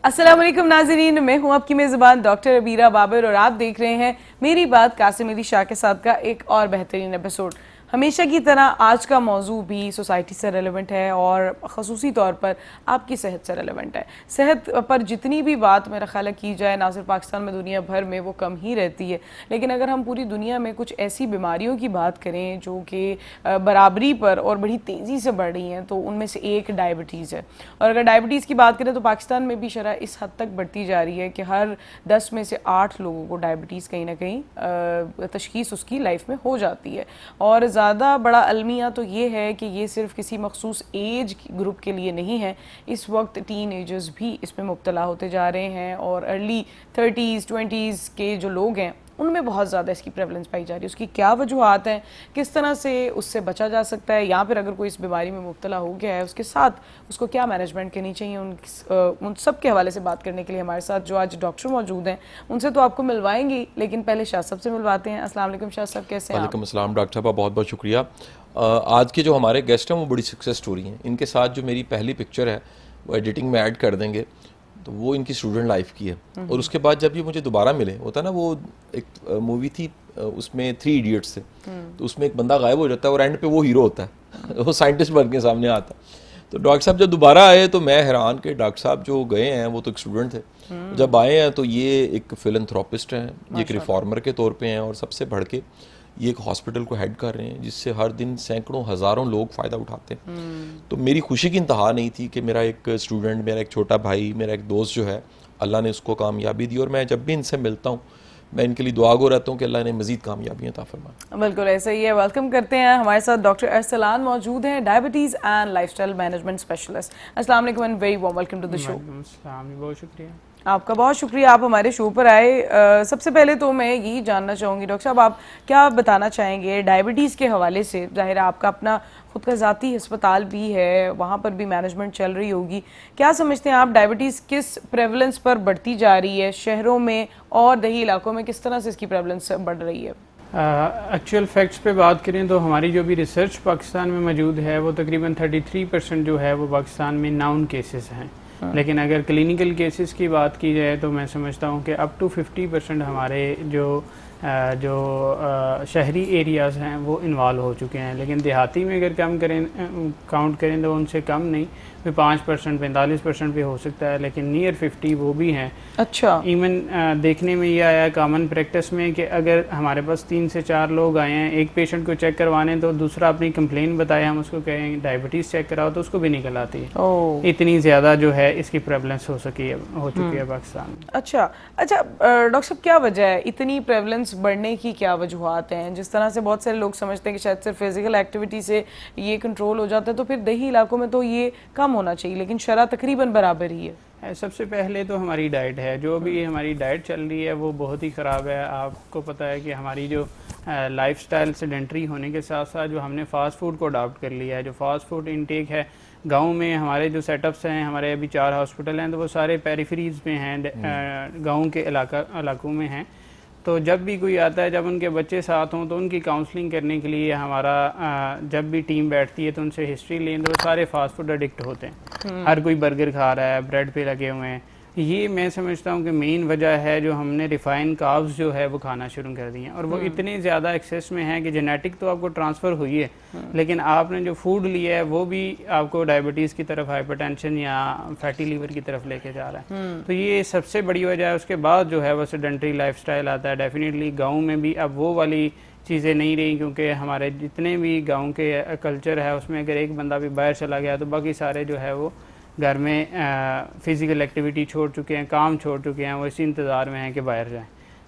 السلام علیکم ناظرین، میں ہوں آپ کی میزبان ڈاکٹر عبیرہ بابر اور آپ دیکھ رہے ہیں میری بات قاسم علی شاہ کے ساتھ کا ایک اور بہترین ایپیسوڈ۔ ہمیشہ کی طرح آج کا موضوع بھی سوسائٹی سے ریلیونٹ ہے اور خصوصی طور پر آپ کی صحت سے ریلیونٹ ہے۔ صحت پر جتنی بھی بات میرا خیال کی جائے نہ صرف پاکستان میں دنیا بھر میں وہ کم ہی رہتی ہے، لیکن اگر ہم پوری دنیا میں کچھ ایسی بیماریوں کی بات کریں جو کہ برابری پر اور بڑی تیزی سے بڑھ رہی ہیں تو ان میں سے ایک ڈائبٹیز ہے۔ اور اگر ڈائبٹیز کی بات کریں تو پاکستان میں بھی شرح اس حد تک بڑھتی جا رہی ہے کہ ہر 10 میں سے 8 لوگوں کو ڈائبٹیز کہیں نہ کہیں تشخیص اس کی لائف میں ہو جاتی ہے۔ اور زیادہ بڑا المیہ تو یہ ہے کہ یہ صرف کسی مخصوص ایج گروپ کے لیے نہیں ہے، اس وقت ٹین ایجرز بھی اس میں مبتلا ہوتے جا رہے ہیں اور ارلی 30s 20s کے جو لوگ ہیں ان میں بہت زیادہ اس کی پریولنس پائی جا رہی ہے۔ اس کی کیا وجوہات ہیں، کس طرح سے اس سے بچا جا سکتا ہے، یا پھر اگر کوئی اس بیماری میں مبتلا ہو گیا ہے اس کے ساتھ اس کو کیا مینجمنٹ کرنی چاہیے، ان سب کے حوالے سے بات کرنے کے لیے ہمارے ساتھ جو آج ڈاکٹر موجود ہیں ان سے تو آپ کو ملوائیں گی، لیکن پہلے شاہ صاحب سے ملواتے ہیں۔ السلام علیکم شاہ صاحب، کیسے ہیں آپ؟ وعلیکم السلام ڈاکٹر صاحبہ، بہت بہت شکریہ۔ آج کے جو ہمارے گیسٹ ہیں وہ بڑی سکسیس سٹوری ہیں۔ ان کے ساتھ جو میری پہلی پکچر ہے وہ ایڈیٹنگ میں ایڈ کر دیں گے تو وہ ان کی اسٹوڈنٹ لائف کی ہے، اور اس کے بعد جب یہ مجھے دوبارہ ملے، ہوتا نا وہ ایک مووی تھی اس میں 3 ایڈیٹس تھے، تو اس میں ایک بندہ غائب ہو جاتا ہے اور اینڈ پہ وہ ہیرو ہوتا ہے، وہ سائنٹسٹ بن کے سامنے آتا ہے۔ تو ڈاکٹر صاحب جب دوبارہ آئے تو میں حیران کہ ڈاکٹر صاحب جو گئے ہیں وہ تو ایک اسٹوڈنٹ تھے، جب آئے ہیں تو یہ ایک فلنتھراپسٹ ہیں، یہ ایک ریفارمر کے طور پہ ہیں، اور سب سے بڑھ کے یہ ایک ہاسپٹل کو ہیڈ کر رہے ہیں جس سے ہر دن سینکڑوں ہزاروں لوگ فائدہ اٹھاتے ہیں۔ تو میری خوشی کی انتہا نہیں تھی کہ میرا ایک اسٹوڈنٹ، میرا ایک چھوٹا بھائی، میرا ایک دوست جو ہے، اللہ نے اس کو کامیابی دی، اور میں جب بھی ان سے ملتا ہوں میں ان کے لیے دعا گو رہتا ہوں کہ اللہ نے مزید کامیابیاں عطا فرمائیں۔ بالکل ایسا ہی ہے۔ ویلکم کرتے ہیں، ہمارے ساتھ ڈاکٹر ارسلان موجود ہیں، diabetes and lifestyle management specialist. السلام علیکم and very warm welcome to the show. وعلیکم السلام، بہت شکریہ آپ کا بہت شکریہ، آپ ہمارے شو پر آئے۔ سب سے پہلے تو میں یہی جاننا چاہوں گی ڈاکٹر صاحب، آپ کیا بتانا چاہیں گے ڈائبٹیز کے حوالے سے؟ ظاہر ہے آپ کا اپنا خود کا ذاتی ہسپتال بھی ہے، وہاں پر بھی مینجمنٹ چل رہی ہوگی، کیا سمجھتے ہیں آپ ڈائبٹیز کس پریولنس پر بڑھتی جا رہی ہے شہروں میں اور دیہی علاقوں میں، کس طرح سے اس کی پریولنس بڑھ رہی ہے؟ ایکچوئل فیکٹس پہ بات کریں تو ہماری جو بھی ریسرچ پاکستان میں موجود ہے وہ تقریباً 33% جو ہے وہ پاکستان میں ناؤن کیسز ہیں، لیکن اگر کلینکل کیسز کی بات کی جائے تو میں سمجھتا ہوں کہ اپ ٹو 50% ہمارے جو شہری ایریاز ہیں وہ انوالو ہو چکے ہیں، لیکن دیہاتی میں اگر کاؤنٹ کریں تو ان سے کم نہیں، 5% 45% بھی ہو سکتا ہے، لیکن نیئر 50 وہ بھی ہیں۔ اچھا، ایون دیکھنے میں یہ آیا ہے کامن پریکٹس میں کہ اگر ہمارے پاس 3 سے 4 لوگ آئے ہیں ایک پیشنٹ کو چیک کروانے تو دوسرا اپنی کمپلین بتائے، ہم اس کو کہیں ڈائبٹیز چیک کراؤ تو اس کو بھی نکل آتی ہے۔ اتنی زیادہ جو ہے اس کی پریولنس ہو چکی ہے پاکستان میں۔ اچھا ڈاکٹر صاحب، کیا وجہ ہے اتنی پریولنس بڑھنے کی؟ کیا وجوہات ہیں؟ جس طرح سے بہت سارے لوگ سمجھتے ہیں کہ شاید صرف فزیکل ایکٹیویٹی سے یہ کنٹرول ہو جاتا ہے، تو پھر دیہی علاقوں میں تو یہ کم ہونا چاہیے، لیکن شرح تقریباً برابر ہی ہے۔ سب سے پہلے تو ہماری ڈائٹ ہے، جو بھی ہماری ڈائٹ چل رہی ہے وہ بہت ہی خراب ہے۔ آپ کو پتہ ہے کہ ہماری جو لائف سٹائل سیڈنٹری ہونے کے ساتھ ساتھ جو ہم نے فاسٹ فوڈ کو اڈاپٹ کر لیا ہے، جو فاسٹ فوڈ انٹیک ہے، گاؤں میں ہمارے جو سیٹ اپس ہیں، ہمارے ابھی 4 ہاسپٹل ہیں تو وہ سارے پیریفریز میں ہیں، گاؤں کے علاقوں میں ہیں۔ تو جب بھی کوئی آتا ہے، جب ان کے بچے ساتھ ہوں تو ان کی کاؤنسلنگ کرنے کے لیے ہمارا جب بھی ٹیم بیٹھتی ہے تو ان سے ہسٹری لیں تو وہ سارے فاسٹ فوڈ ایڈکٹ ہوتے ہیں، ہر کوئی برگر کھا رہا ہے، بریڈ پہ لگے ہوئے ہیں۔ یہ میں سمجھتا ہوں کہ مین وجہ ہے جو ہم نے ریفائن کاربز جو ہے وہ کھانا شروع کر دی ہیں، اور وہ اتنے زیادہ ایکسیس میں ہیں کہ جینیٹک تو آپ کو ٹرانسفر ہوئی ہے، لیکن آپ نے جو فوڈ لیا ہے وہ بھی آپ کو ڈائبٹیز کی طرف، ہائپر ٹینشن یا فیٹی لیور کی طرف لے کے جا رہا ہے۔ تو یہ سب سے بڑی وجہ ہے۔ اس کے بعد جو ہے وہ سیڈنٹری لائف سٹائل آتا ہے۔ ڈیفینیٹلی گاؤں میں بھی اب وہ والی چیزیں نہیں رہی، کیونکہ ہمارے جتنے بھی گاؤں کے کلچر ہے اس میں اگر ایک بندہ بھی باہر چلا گیا تو باقی سارے جو ہے وہ گھر میں فزیکل ایکٹیویٹی چھوڑ چکے ہیں، کام چھوڑ چکے ہیں، وہ اسی انتظار میں ہیں کہ باہر جائیں۔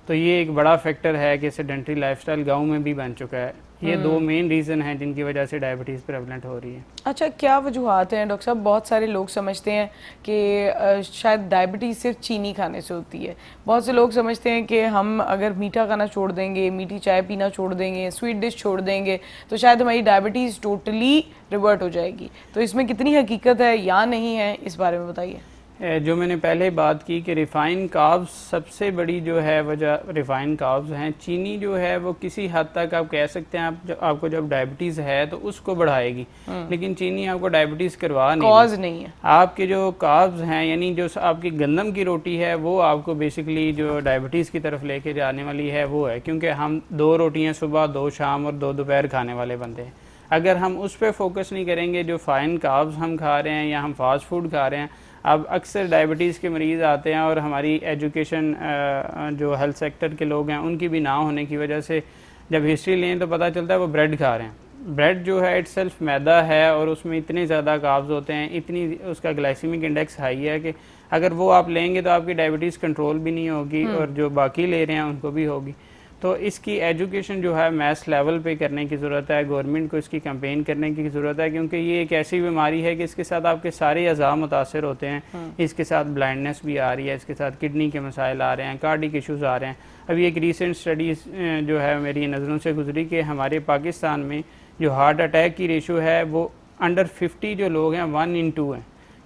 تو یہ ایک بڑا فیکٹر ہے کہ سیڈنٹری لائف سٹائل گاؤں میں بھی بن چکا ہے۔ یہ 2 مین ریزن ہیں جن کی وجہ سے ڈائبٹیز پریولنٹ ہو رہی ہے۔ اچھا، کیا وجوہات ہیں ڈاکٹر صاحب؟ بہت سارے لوگ سمجھتے ہیں کہ شاید ڈائبٹیز صرف چینی کھانے سے ہوتی ہے، بہت سے لوگ سمجھتے ہیں کہ ہم اگر میٹھا کھانا چھوڑ دیں گے، میٹھی چائے پینا چھوڑ دیں گے، سویٹ ڈش چھوڑ دیں گے تو شاید ہماری ڈائبٹیز ٹوٹلی ریورٹ ہو جائے گی، تو اس میں کتنی حقیقت ہے یا نہیں ہے، اس بارے میں بتائیے۔ جو میں نے پہلے بات کی کہ ریفائن کاربز سب سے بڑی جو ہے وجہ ریفائن کاربز ہیں. چینی جو ہے وہ کسی حد تک آپ کہہ سکتے ہیں آپ کو جب ڈائبٹیز ہے تو اس کو بڑھائے گی, لیکن چینی آپ کو ڈائبٹیز کروا نہیں ہے. آپ کے جو کاربز ہیں یعنی جو آپ کی گندم کی روٹی ہے وہ آپ کو بیسکلی جو ڈائبٹیز کی طرف لے کے جانے والی ہے وہ ہے, کیونکہ ہم 2 روٹیاں صبح 2 شام اور 2 دوپہر کھانے والے بندے ہیں. اگر ہم اس پہ فوکس نہیں کریں گے, جو فائن کاربز ہم کھا رہے ہیں یا ہم فاسٹ فوڈ کھا رہے ہیں. اب اکثر ڈائبٹیز کے مریض آتے ہیں اور ہماری ایجوکیشن جو ہیلتھ سیکٹر کے لوگ ہیں ان کی بھی نہ ہونے کی وجہ سے جب ہسٹری لیں تو پتہ چلتا ہے وہ بریڈ کھا رہے ہیں. بریڈ جو ہے اٹ سیلف میدا ہے اور اس میں اتنے زیادہ کاربز ہوتے ہیں, اتنی اس کا گلائسیمک انڈیکس ہائی ہے کہ اگر وہ آپ لیں گے تو آپ کی ڈائبٹیز کنٹرول بھی نہیں ہوگی اور جو باقی لے رہے ہیں ان کو بھی ہوگی. تو اس کی ایجوکیشن جو ہے میس لیول پہ کرنے کی ضرورت ہے, گورنمنٹ کو اس کی کمپین کرنے کی ضرورت ہے, کیونکہ یہ ایک ایسی بیماری ہے کہ اس کے ساتھ آپ کے سارے اعضاء متاثر ہوتے ہیں. اس کے ساتھ بلائنڈنس بھی آ رہی ہے, اس کے ساتھ کڈنی کے مسائل آ رہے ہیں, کارڈک ایشوز آ رہے ہیں. ابھی ایک ریسنٹ اسٹڈیز جو ہے میری نظروں سے گزری کہ ہمارے پاکستان میں جو ہارٹ اٹیک کی ریشو ہے وہ انڈر 50 جو لوگ ہیں 1 in 2 ہیں,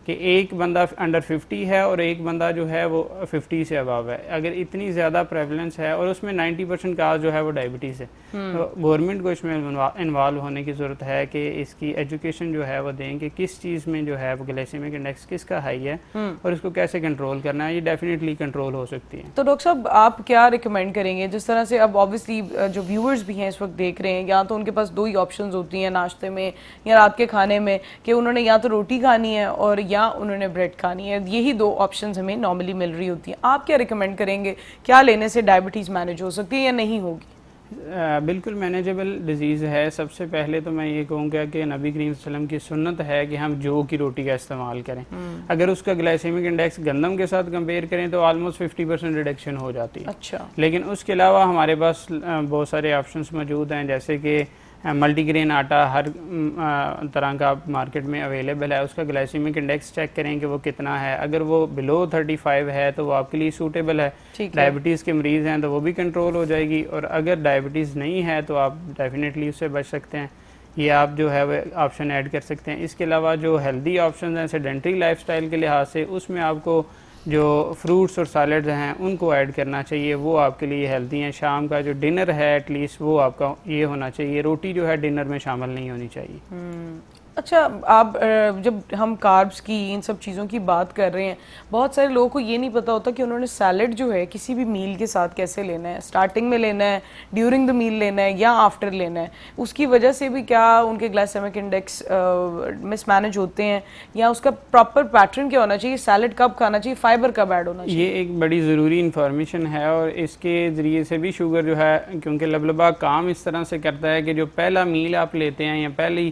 کہ ایک بندہ انڈر 50 ہے اور ایک بندہ جو ہے وہ 50 سے ابو ہے. اگر اتنی زیادہ پریولنس ہے اور اس میں 90% کاز جو ہے وہ ڈائبٹیز ہے, تو گورنمنٹ کو اس میں انوالو ہونے کی ضرورت ہے کہ اس کی ایجوکیشن جو ہے وہ دیں کہ کس چیز میں جو ہے وہ گلائسیمک انڈیکس کس کا ہائی ہے اور اس کو کیسے کنٹرول کرنا ہے. یہ ڈیفینیٹلی کنٹرول ہو سکتی ہے. تو ڈاکٹر صاحب آپ کیا ریکمینڈ کریں گے, جس طرح سے اب آبویسلی جو ویورز بھی ہیں اس وقت دیکھ رہے ہیں, یا تو ان کے پاس 2 ہی آپشنز ہوتی ہیں ناشتے میں یا رات کے کھانے میں, کہ انہوں نے یا تو روٹی کھانی ہے اور یا انہوں نے بریڈ کھانی ہے, یہی 2 آپشنز ہمیں نارملی مل رہی ہوتی ہیں. آپ کیا ریکمینڈ کریں گے, کیا لینے سے ڈائبٹیز مینیج ہو سکتی ہے یا نہیں ہوگی؟ بالکل مینیجبل ڈیزیز ہے. سب سے پہلے تو میں یہ کہوں گا کہ نبی کریم صلی اللہ علیہ وسلم کی سنت ہے کہ ہم جو کی روٹی کا استعمال کریں. اگر اس کا گلائسیمک انڈیکس گندم کے ساتھ کمپیئر کریں تو آلموسٹ 50% ریڈکشن ہو جاتی ہے. اچھا. لیکن اس کے علاوہ ہمارے پاس بہت سارے آپشنس موجود ہیں, جیسے کہ ملٹی گرین آٹا ہر طرح کا مارکیٹ میں اویلیبل ہے. اس کا گلائسیمک انڈیکس چیک کریں کہ وہ کتنا ہے. اگر وہ بلو 35 ہے تو وہ آپ کے لیے سوٹیبل ہے. ڈائبٹیز کے مریض ہیں تو وہ بھی کنٹرول ہو جائے گی, اور اگر ڈائبٹیز نہیں ہے تو آپ ڈیفینیٹلی اس سے بچ سکتے ہیں. یہ آپ جو ہے وہ آپشن ایڈ کر سکتے ہیں. اس کے علاوہ جو ہیلدی آپشنز ہیں سیڈنٹری لائف سٹائل کے لحاظ سے, اس میں آپ کو جو فروٹس اور سیلڈز ہیں ان کو ایڈ کرنا چاہیے, وہ آپ کے لیے ہیلدی ہیں. شام کا جو ڈنر ہے ایٹ لیسٹ وہ آپ کا یہ ہونا چاہیے, روٹی جو ہے ڈنر میں شامل نہیں ہونی چاہیے. اچھا, آپ جب ہم کاربس کی ان سب چیزوں کی بات کر رہے ہیں, بہت سارے لوگوں کو یہ نہیں پتا ہوتا کہ انہوں نے سیلڈ جو ہے کسی بھی میل کے ساتھ کیسے لینا ہے, سٹارٹنگ میں لینا ہے, ڈیورنگ دا میل لینا ہے یا آفٹر لینا ہے. اس کی وجہ سے بھی کیا ان کے گلائسیمک انڈیکس مس مینج ہوتے ہیں, یا اس کا پراپر پیٹرن کیا ہونا چاہیے, سیلڈ کب کھانا چاہیے, فائبر کب ایڈ ہونا چاہیے؟ یہ ایک بڑی ضروری انفارمیشن ہے, اور اس کے ذریعے سے بھی شوگر جو ہے, کیونکہ لبلبا کام اس طرح سے کرتا ہے کہ جو پہلا میل آپ لیتے ہیں یا پہلی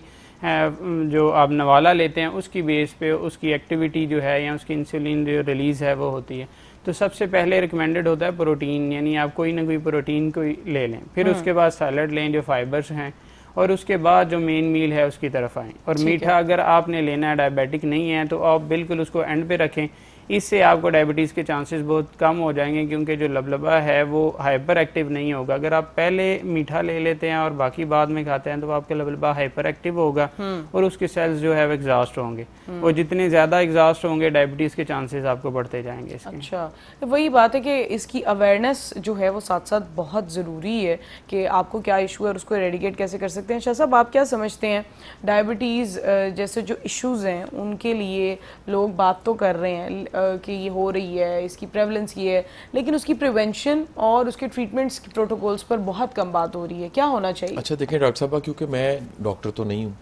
جو آپ نوالا لیتے ہیں اس کی بیس پہ اس کی ایکٹیویٹی جو ہے یا اس کی انسولین جو ریلیز ہے وہ ہوتی ہے. تو سب سے پہلے ریکمینڈڈ ہوتا ہے پروٹین, یعنی آپ کوئی نہ کوئی پروٹین کوئی لے لیں, پھر اس کے بعد سیلڈ لیں جو فائبرز ہیں, اور اس کے بعد جو مین میل ہے اس کی طرف آئیں. اور میٹھا اگر آپ نے لینا ہے, ڈائبیٹک نہیں ہے, تو آپ بالکل اس کو اینڈ پہ رکھیں. اس سے آپ کو ڈائبٹیز کے چانسز بہت کم ہو جائیں گے, کیونکہ جو لبلبا ہے وہ ہائپر ایکٹیو نہیں ہوگا. اگر آپ پہلے میٹھا لے لیتے ہیں اور باقی بعد میں کھاتے ہیں تو آپ کا لبلبا ہائپر ایکٹیو ہوگا اور اس کے سیلز جو ہے وہ ایگزاسٹ ہوں گے, اور جتنے زیادہ ایگزاسٹ ہوں گے ڈائبٹیز کے چانسز آپ کو بڑھتے جائیں گے. اچھا, وہی بات ہے کہ اس کی اویئرنیس جو ہے وہ ساتھ ساتھ بہت ضروری ہے کہ آپ کو کیا ایشو ہے اور اس کو ایریڈیکیٹ کیسے کر سکتے ہیں. شاہ صاحب, آپ کیا سمجھتے ہیں ڈائبٹیز جیسے جو ایشوز ہیں ان کے لیے لوگ بات تو کر رہے ہیں کہ یہ ہو رہی ہے, اس کی پریولنس یہ ہے, لیکن اس کی پریونشن اور اس کے ٹریٹمنٹس کی پروٹوکولز پر بہت کم بات ہو رہی ہے, کیا ہونا چاہیے؟ اچھا دیکھیں ڈاکٹر صاحبہ, کیونکہ میں ڈاکٹر تو نہیں ہوں,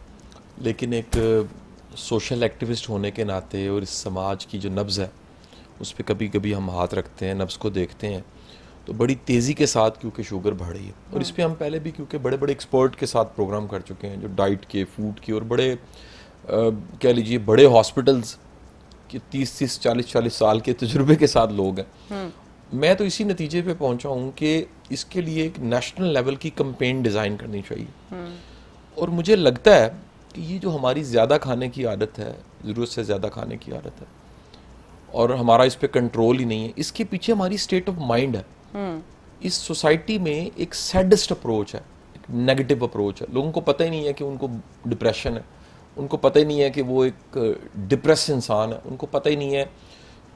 لیکن ایک سوشل ایکٹیوسٹ ہونے کے ناطے اور اس سماج کی جو نبض ہے اس پہ کبھی کبھی ہم ہاتھ رکھتے ہیں, نبض کو دیکھتے ہیں, تو بڑی تیزی کے ساتھ کیونکہ شوگر بڑھ رہی ہے. اور اس پہ ہم پہلے بھی کیونکہ بڑے بڑے ایکسپرٹ کے ساتھ پروگرام کر چکے ہیں, جو ڈائٹ کے, فوڈ کے, اور بڑے کہہ لیجیے بڑے ہاسپٹلز کہ 30 40 سال کے تجربے کے ساتھ لوگ ہیں. میں تو اسی نتیجے پہ پہنچا ہوں کہ اس کے لیے ایک نیشنل لیول کی کمپین ڈیزائن کرنی چاہیے. اور مجھے لگتا ہے کہ یہ جو ہماری زیادہ کھانے کی عادت ہے, ضرورت سے زیادہ کھانے کی عادت ہے, اور ہمارا اس پہ کنٹرول ہی نہیں ہے, اس کے پیچھے ہماری اسٹیٹ آف مائنڈ ہے. اس سوسائٹی میں ایک سیڈسٹ اپروچ ہے, ایک نیگیٹو اپروچ ہے. لوگوں کو پتہ ہی نہیں ہے کہ ان کو ڈپریشن ہے, ان کو پتہ ہی نہیں ہے کہ وہ ایک ڈپریس انسان ہے, ان کو پتہ ہی نہیں ہے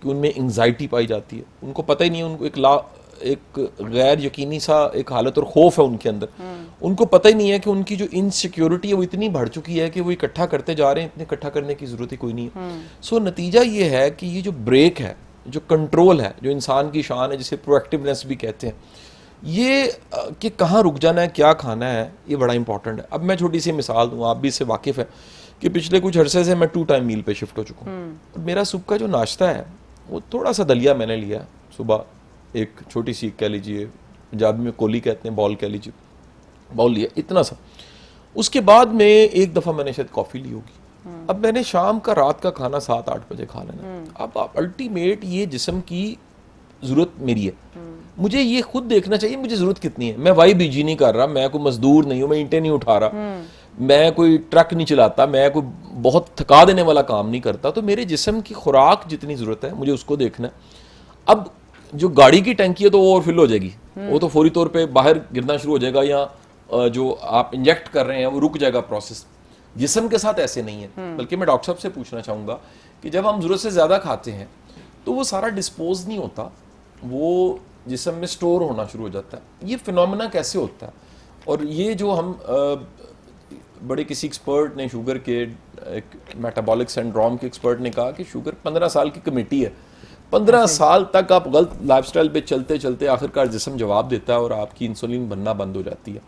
کہ ان میں انگزائٹی پائی جاتی ہے, ان کو پتہ ہی نہیں ہے, ان کو ایک غیر یقینی سا ایک حالت اور خوف ہے ان کے اندر, ان کو پتہ ہی نہیں ہے کہ ان کی جو انسیکیورٹی ہے وہ اتنی بڑھ چکی ہے کہ وہ اکٹھا کرتے جا رہے ہیں, اتنے اکٹھا کرنے کی ضرورت ہی کوئی نہیں ہے. سو نتیجہ یہ ہے کہ یہ جو بریک ہے, جو کنٹرول ہے, جو انسان کی شان ہے, جسے پرویکٹیونیس بھی کہتے ہیں, یہ کہ کہاں رک جانا ہے, کیا کھانا ہے, یہ بڑا امپورٹنٹ ہے. اب میں چھوٹی سی مثال دوں, آپ بھی اس سے واقف ہیں کہ پچھلے کچھ عرصے سے میں 2 ٹائم میل پہ شفٹ ہو چکا ہوں. میرا صبح کا جو ناشتہ ہے وہ تھوڑا سا دلیا میں نے لیا صبح, ایک چھوٹی سی کہہ لیجیے, پنجابی میں کولی کہتے ہیں, بال کہہ لیجیے, باؤل لیا اتنا سا. اس کے بعد میں ایک دفعہ میں نے شاید کافی لی ہوگی. اب میں نے شام کا رات کا کھانا 7-8 بجے کھا لینا. اب الٹیمیٹ یہ جسم کی ضرورت میری ہے, مجھے یہ خود دیکھنا چاہیے مجھے ضرورت کتنی ہے. میں وائی بی جی نہیں کر رہا, میں کوئی مزدور نہیں ہوں, میں اینٹیں نہیں اٹھا رہا, میں کوئی ٹرک نہیں چلاتا, میں کوئی بہت تھکا دینے والا کام نہیں کرتا. تو میرے جسم کی خوراک جتنی ضرورت ہے مجھے اس کو دیکھنا ہے. اب جو گاڑی کی ٹینکی ہے تو وہ اوور فل ہو جائے گی, وہ تو فوری طور پہ باہر گرنا شروع ہو جائے گا, یا جو آپ انجیکٹ کر رہے ہیں وہ رک جائے گا پروسیس. جسم کے ساتھ ایسے نہیں ہے, بلکہ میں ڈاکٹر صاحب سے پوچھنا چاہوں گا کہ جب ہم ضرورت سے زیادہ کھاتے ہیں تو وہ سارا ڈسپوز نہیں ہوتا, وہ جسم میں سٹور ہونا شروع ہو جاتا ہے. یہ فینومینا کیسے ہوتا ہے؟ اور یہ جو ہم بڑے کسی ایکسپرٹ نے شوگر کے میٹابولک سنڈروم کے ایکسپرٹ نے کہا کہ شوگر 15 سال کی کمیٹی ہے, 15 سال تک آپ غلط لائف سٹائل پہ چلتے چلتے آخرکار جسم جواب دیتا ہے اور آپ کی انسولین بننا بند ہو جاتی ہے.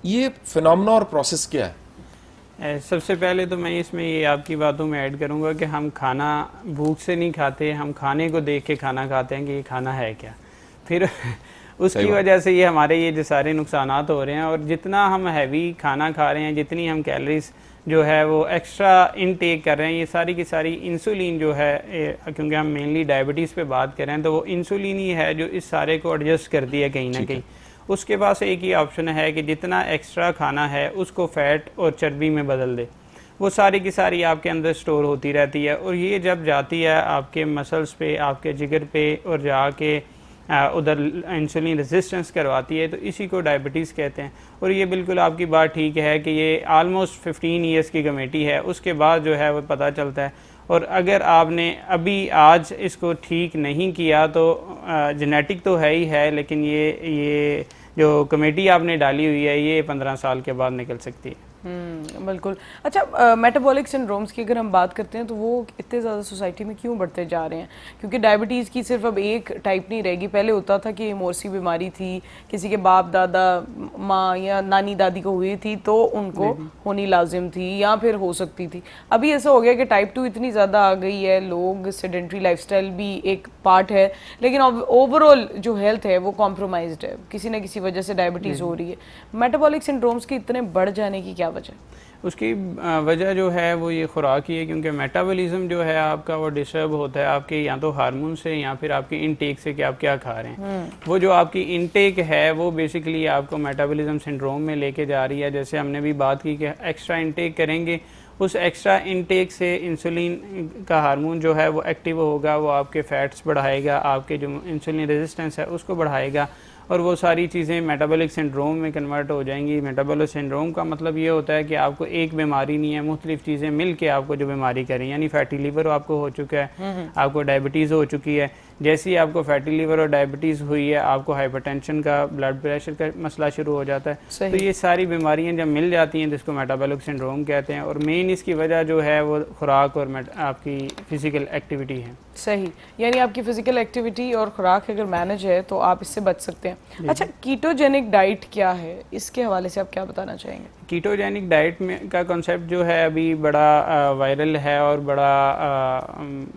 یہ فینومینا اور پروسیس کیا ہے؟ سب سے پہلے تو میں اس میں یہ آپ کی باتوں میں ایڈ کروں گا کہ ہم کھانا بھوک سے نہیں کھاتے, ہم کھانے کو دیکھ کے کھانا کھاتے ہیں کہ یہ کھانا ہے کیا. پھر اس کی وجہ سے یہ ہمارے یہ جو سارے نقصانات ہو رہے ہیں. اور جتنا ہم ہیوی کھانا کھا رہے ہیں, جتنی ہم کیلریز جو ہے وہ ایکسٹرا انٹیک کر رہے ہیں, یہ ساری کی ساری انسولین جو ہے, کیونکہ ہم مینلی ڈائبٹیز پہ بات کر رہے ہیں, تو وہ انسولین ہی ہے جو اس سارے کو ایڈجسٹ کرتی ہے کہیں نہ کہیں. اس کے پاس ایک ہی آپشن ہے کہ جتنا ایکسٹرا کھانا ہے اس کو فیٹ اور چربی میں بدل دے. وہ ساری کی ساری آپ کے اندر سٹور ہوتی رہتی ہے, اور یہ جب جاتی ہے آپ کے مسلز پہ, آپ کے جگر پہ, اور جا کے ادھر انسولین ریزسٹنس کرواتی ہے, تو اسی کو ڈائبٹیز کہتے ہیں. اور یہ بالکل آپ کی بات ٹھیک ہے کہ یہ آلموسٹ 15 ایئرس کی کمیٹی ہے, اس کے بعد جو ہے وہ پتہ چلتا ہے. اور اگر آپ نے ابھی آج اس کو ٹھیک نہیں کیا تو جینیٹک تو ہے ہی ہے, لیکن یہ جو کمیٹی آپ نے ڈالی ہوئی ہے یہ 15 سال کے بعد نکل سکتی ہے. بالکل. اچھا, میٹابولک سنڈرومز کی اگر ہم بات کرتے ہیں تو وہ اتنے زیادہ سوسائٹی میں کیوں بڑھتے جا رہے ہیں؟ کیونکہ ڈائبٹیز کی صرف اب ایک ٹائپ نہیں رہے گی. پہلے ہوتا تھا کہ مورسی بیماری تھی, کسی کے باپ دادا ماں یا نانی دادی کو ہوئی تھی تو ان کو ہونی لازم تھی یا پھر ہو سکتی تھی. ابھی ایسا ہو گیا کہ ٹائپ 2 اتنی زیادہ آ گئی ہے, لوگ سیڈنٹری لائف سٹائل بھی ایک پارٹ ہے, لیکن اوور آل جو ہیلتھ ہے وہ کمپرومائزڈ ہے, کسی نہ کسی وجہ سے ڈائبٹیز ہو رہی ہے. میٹابولک سنڈرومز کے اتنے بڑھ جانے کی کیا وجہ؟ اس کی وجہ جو ہے وہ یہ خوراک ہی ہے, کیونکہ میٹابولزم جو ہے آپ کا وہ ڈسٹرب ہوتا ہے آپ کے یا تو ہارمون سے یا پھر آپ کی انٹیک سے کہ آپ کیا کھا رہے ہیں. وہ جو آپ کی انٹیک ہے وہ بیسیکلی آپ کو میٹابولزم سنڈروم میں لے کے جا رہی ہے. جیسے ہم نے بھی بات کی کہ ایکسٹرا انٹیک کریں گے, اس ایکسٹرا انٹیک سے انسولین کا ہارمون جو ہے وہ ایکٹیو ہوگا, وہ آپ کے فیٹس بڑھائے گا, آپ کے جو انسولین ریزسٹنس ہے اس کو بڑھائے گا, اور وہ ساری چیزیں میٹابولک سنڈروم میں کنورٹ ہو جائیں گی. میٹابولک سنڈروم کا مطلب یہ ہوتا ہے کہ آپ کو ایک بیماری نہیں ہے, مختلف چیزیں مل کے آپ کو جو بیماری کریں, یعنی فیٹی لیور آپ کو ہو چکا ہے, آپ کو ڈائبٹیز ہو چکی ہے. جیسے آپ کو فیٹی لیور اور ڈائبٹیز ہوئی ہے آپ کو ہائپر ٹینشن کا, بلڈ پریشر کا مسئلہ شروع ہو جاتا ہے. تو یہ ساری بیماریاں جب مل جاتی ہیں تو اس کو میٹابولک سنڈروم کہتے ہیں. اور مین اس کی وجہ جو ہے وہ خوراک اور آپ کی فزیکل ایکٹیویٹی ہے. صحیح, یعنی آپ کی فزیکل ایکٹیویٹی اور خوراک اگر مینج ہے تو آپ اس سے بچ سکتے ہیں. اچھا, کیٹوجینک ڈائٹ کیا ہے, اس کے حوالے سے آپ کیا بتانا چاہیں گے؟ کیٹوجینک ڈائٹ میں کا کنسیپٹ جو ہے ابھی بڑا وائرل ہے اور بڑا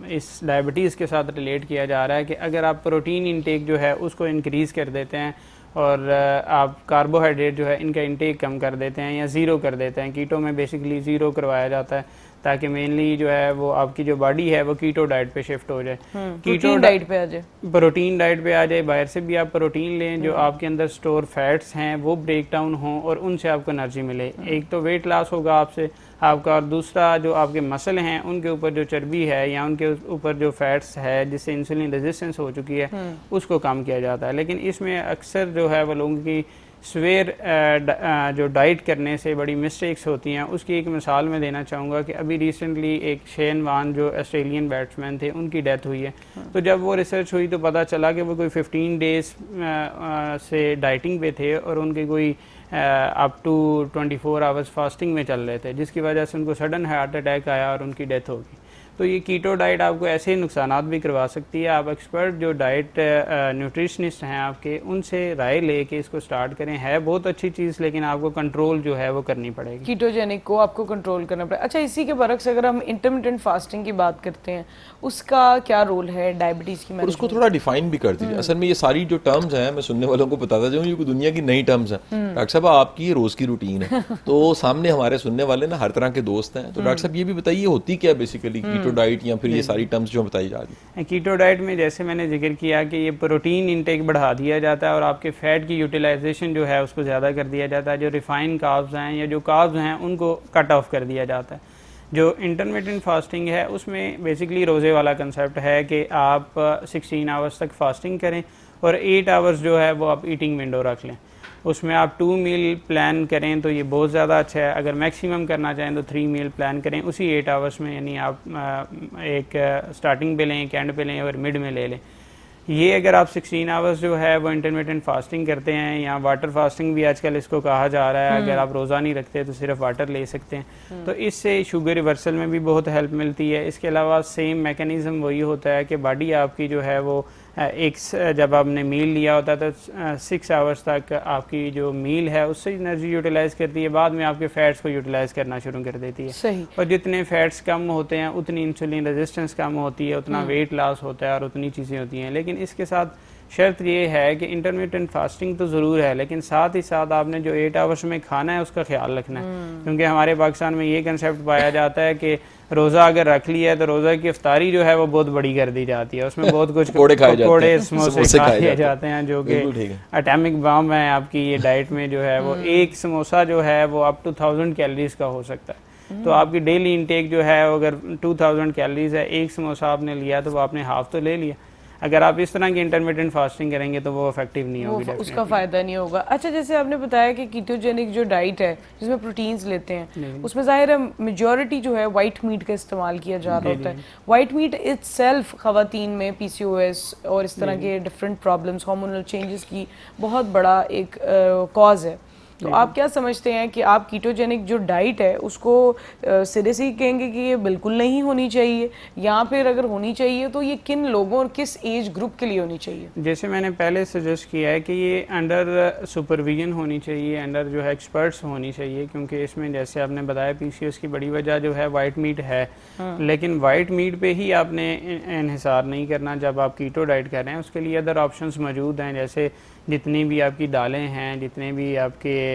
اس ڈائبٹیز کے ساتھ ریلیٹ کیا جا رہا ہے کہ اگر آپ پروٹین انٹیک جو ہے اس کو انکریز کر دیتے ہیں اور آپ کاربوہائیڈریٹ جو ہے ان کا انٹیک کم کر دیتے ہیں یا زیرو کر دیتے ہیں. کیٹو میں بیسیکلی زیرو کروایا جاتا ہے تاکہ مینلی جو ہے وہ آپ کی جو باڈی ہے وہ کیٹو ڈائٹ پہ شفٹ ہو جائے, کیٹو ڈائٹ پہ آ جائے, پروٹین ڈائٹ پہ آ جائے. باہر سے بھی آپ پروٹین لیں, جو آپ کے اندر سٹور فیٹس ہیں وہ بریک ڈاؤن ہوں اور ان سے آپ کو انرجی ملے. ایک تو ویٹ لاس ہوگا آپ سے آپ کا, اور دوسرا جو آپ کے مسل ہیں ان کے اوپر جو چربی ہے یا ان کے اوپر جو فیٹس ہے جس سے انسولین ریزسٹنس ہو چکی ہے اس کو کم کیا جاتا ہے. لیکن اس میں اکثر جو ہے وہ لوگوں کی سویر جو ڈائٹ کرنے سے بڑی مسٹیکس ہوتی ہیں، اس کی ایک مثال میں دینا چاہوں گا کہ ابھی ریسنٹلی ایک شین وان جو آسٹریلین بیٹسمین تھے، ان کی ڈیتھ ہوئی ہے. تو جب وہ ریسرچ ہوئی تو پتہ چلا کہ وہ کوئی 15 ڈیز سے ڈائٹنگ پہ تھے اور ان کے کوئی اپ ٹو 24 آورس فاسٹنگ میں چل رہے تھے، جس کی وجہ سے ان کو سڈن ہارٹ اٹیک آیا اور ان کی ڈیتھ ہو گئی. تو یہ کیٹو ڈائٹ آپ کو ایسے نقصانات بھی کروا سکتی ہے. آپ ایکسپرٹ جو ڈائٹ نیوٹریشنسٹ ہیں آپ کے، ان سے رائے لے کے اس کو سٹارٹ کریں. ہے بہت اچھی چیز، لیکن آپ کو کنٹرول جو ہے وہ کرنی پڑے گی. کیٹوجینک کو آپ کو کنٹرول کرنا پڑے. اچھا، اسی کے برعکس اگر ہم انٹرمیٹنٹ فاسٹنگ کی بات کرتے ہیں، اس کا کیا رول ہے ڈائبٹیز کی؟ اور اس کو تھوڑا ڈیفائن بھی کر دیجیے. اصل میں یہ ساری جو ٹرمز ہیں میں سننے والوں کو بتاتا جاؤں، یہ دنیا کی نئی ٹرمز ہیں. ڈاکٹر صاحب آپ کی یہ روز کی روٹین ہے، تو سامنے ہمارے سننے والے نا ہر طرح کے دوست ہیں، تو ڈاکٹر صاحب یہ بھی بتائیے ہوتی کیا بیسیکلی کیٹو ڈائٹ، یا پھر یہ ساری ٹرمز جو بتائی جا رہی ہیں؟ کیٹو ڈائٹ میں جیسے میں نے ذکر کیا کہ یہ پروٹین انٹیک بڑھا دیا جاتا ہے اور آپ کے فیٹ کی یوٹیلائزیشن جو ہے اس کو زیادہ کر دیا جاتا ہے. جو ریفائن کاربز ہیں یا جو کاربز ہیں ان کو کٹ آف کر دیا جاتا ہے. جو انٹرمیٹنٹ فاسٹنگ ہے اس میں بیسکلی روزے والا کنسیپٹ ہے کہ آپ 16 آورس تک فاسٹنگ کریں اور 8 آورس جو ہے وہ آپ ایٹنگ ونڈو رکھ لیں. اس میں آپ 2 میل پلان کریں تو یہ بہت زیادہ اچھا ہے. اگر میکسیمم کرنا چاہیں تو 3 میل پلان کریں اسی 8 آورس میں، یعنی آپ ایک سٹارٹنگ پہ لیں، ایک اینڈ پہ لیں اور مڈ میں لے لیں. یہ اگر آپ 16 آورس جو ہے وہ انٹرمیٹنٹ فاسٹنگ کرتے ہیں، یا واٹر فاسٹنگ بھی آج کل اس کو کہا جا رہا ہے، اگر آپ روزہ نہیں رکھتے تو صرف واٹر لے سکتے ہیں، تو اس سے شوگر ریورسل میں بھی بہت ہیلپ ملتی ہے. اس کے علاوہ سیم میکانزم وہی ہوتا ہے کہ باڈی آپ کی جو ہے وہ جب آپ نے میل لیا ہوتا ہے تو 6 آورس تک آپ کی جو میل ہے اس سے انرجی یوٹیلائز کرتی ہے، بعد میں آپ کے فیٹس کو یوٹیلائز کرنا شروع کر دیتی ہے. صحیح. اور جتنے فیٹس کم ہوتے ہیں اتنی انسولین ریزسٹنس کم ہوتی ہے، اتنا ویٹ لاس ہوتا ہے اور اتنی چیزیں ہوتی ہیں. لیکن اس کے ساتھ شرط یہ ہے کہ انٹرمیٹنٹ فاسٹنگ تو ضرور ہے، لیکن ساتھ ہی ساتھ آپ نے جو 8 آورس میں کھانا ہے اس کا خیال رکھنا ہے. کیونکہ ہمارے پاکستان میں یہ کنسیپٹ پایا جاتا ہے کہ روزہ اگر رکھ لیا ہے تو روزہ کی افطاری جو ہے وہ بہت بڑی کر دی جاتی ہے، اس میں بہت کچھ پکوڑے سموسے کھائے جاتے ہیں جو کہ اٹامک بام ہے آپ کی یہ ڈائٹ میں جو ہے وہ ایک سموسہ جو ہے وہ اپ ٹو 1000 کیلریز کا ہو سکتا ہے. تو آپ کی ڈیلی انٹیک جو ہے اگر 2000 کیلریز ہے، ایک سموسہ آپ نے لیا تو وہ آپ نے ہاف تو لے لیا. اگر آپ اس طرح کی انٹرمیٹنٹ فاسٹنگ کریں گے تو وہ افیکٹو نہیں ہوگی، اس کا فائدہ نہیں ہوگا. اچھا، جیسے آپ نے بتایا کہ کیٹوجینک جو ڈائٹ ہے جس میں پروٹینز لیتے ہیں، اس میں ظاہر ہے میجورٹی جو ہے وائٹ میٹ کا استعمال کیا جا رہا ہوتا ہے. وائٹ میٹ اٹ سیلف خواتین میں پی سی او ایس اور اس طرح کے ڈفرینٹ پرابلمس، ہارمونل چینجز کی بہت بڑا ایک کاز ہے. تو آپ کیا سمجھتے ہیں کہ آپ کیٹوجینک جو ڈائٹ ہے اس کو سرے سے ہی کہیں گے کہ یہ بالکل نہیں ہونی چاہیے، یا پھر اگر ہونی چاہیے تو یہ کن لوگوں اور کس ایج گروپ کے لیے ہونی چاہیے؟ جیسے میں نے پہلے سجیسٹ کیا ہے کہ یہ انڈر سپرویژن ہونی چاہیے، انڈر جو ہے ایکسپرٹس ہونی چاہیے، کیونکہ اس میں جیسے آپ نے بتایا پی سی او ایس کی بڑی وجہ جو ہے وائٹ میٹ ہے. لیکن وائٹ میٹ پہ ہی آپ نے انحصار نہیں کرنا جب آپ کیٹو ڈائٹ کر رہے ہیں. اس کے لیے ادر آپشنس موجود ہیں، جیسے جتنی بھی آپ کی دالیں ہیں، جتنے بھی آپ کے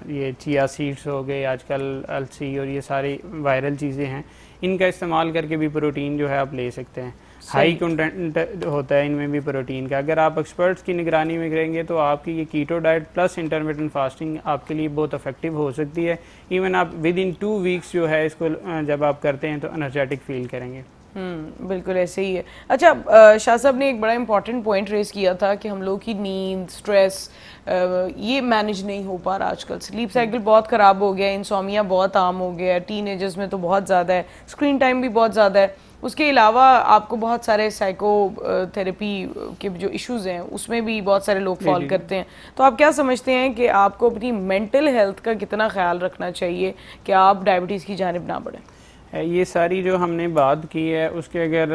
یہ چیا سیڈس ہو گئے، آج کل السی اور یہ ساری وائرل چیزیں ہیں، ان کا استعمال کر کے بھی پروٹین جو ہے آپ لے سکتے ہیں. ہائی کنٹینٹ ہوتا ہے ان میں بھی پروٹین کا. اگر آپ ایکسپرٹس کی نگرانی میں کریں گے تو آپ کی یہ کیٹو ڈائٹ پلس انٹرمیٹنٹ فاسٹنگ آپ کے لیے بہت افیکٹو ہو سکتی ہے. ایون آپ ود ان 2 ویکس جو ہے اس کو جب آپ کرتے ہیں تو انرجیٹک فیل کریں گے. بالکل ایسے ہی ہے. اچھا، شاہ صاحب نے ایک بڑا امپورٹنٹ پوائنٹ ریز کیا تھا کہ ہم لوگ کی نیند، سٹریس، یہ مینیج نہیں ہو پا رہا آج کل. سلیپ سائیکل بہت خراب ہو گیا ہے، انسومیا بہت عام ہو گیا ہے، ٹین ایجرز میں تو بہت زیادہ ہے، اسکرین ٹائم بھی بہت زیادہ ہے. اس کے علاوہ آپ کو بہت سارے سائیکو تھراپی کے جو ایشوز ہیں اس میں بھی بہت سارے لوگ فال کرتے ہیں. تو آپ کیا سمجھتے ہیں کہ آپ کو اپنی مینٹل ہیلتھ کا کتنا خیال رکھنا چاہیے کہ آپ ڈائبٹیز کی جانب نہ بڑھیں؟ یہ ساری جو ہم نے بات کی ہے اس کے اگر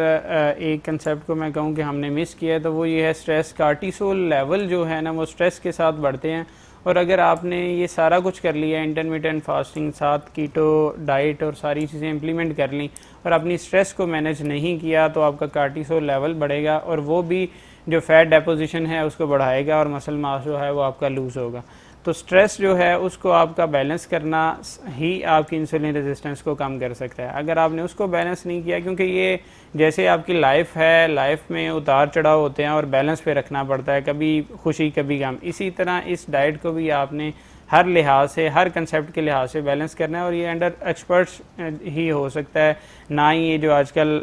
ایک کنسیپٹ کو میں کہوں کہ ہم نے مس کیا ہے تو وہ یہ ہے اسٹریس. کارٹیسول لیول جو ہے نا وہ اسٹریس کے ساتھ بڑھتے ہیں، اور اگر آپ نے یہ سارا کچھ کر لیا، انٹرمیٹنٹ فاسٹنگ ساتھ کیٹو ڈائٹ اور ساری چیزیں امپلیمنٹ کر لیں اور اپنی اسٹریس کو مینیج نہیں کیا تو آپ کا کارٹیسول لیول بڑھے گا اور وہ بھی جو فیٹ ڈیپوزیشن ہے اس کو بڑھائے گا اور مسل ماس جو ہے وہ آپ کا لوز ہوگا. تو سٹریس جو ہے اس کو آپ کا بیلنس کرنا ہی آپ کی انسولین ریزسٹنس کو کم کر سکتا ہے. اگر آپ نے اس کو بیلنس نہیں کیا، کیونکہ یہ جیسے آپ کی لائف ہے، لائف میں اتار چڑھاؤ ہوتے ہیں اور بیلنس پہ رکھنا پڑتا ہے، کبھی خوشی کبھی غم. اسی طرح اس ڈائٹ کو بھی آپ نے ہر لحاظ سے, ہر کنسیپٹ کے لحاظ سے بیلنس کرنا ہے, اور یہ انڈر ایکسپرٹس ہی ہو سکتا ہے. نہ ہی یہ جو آج کل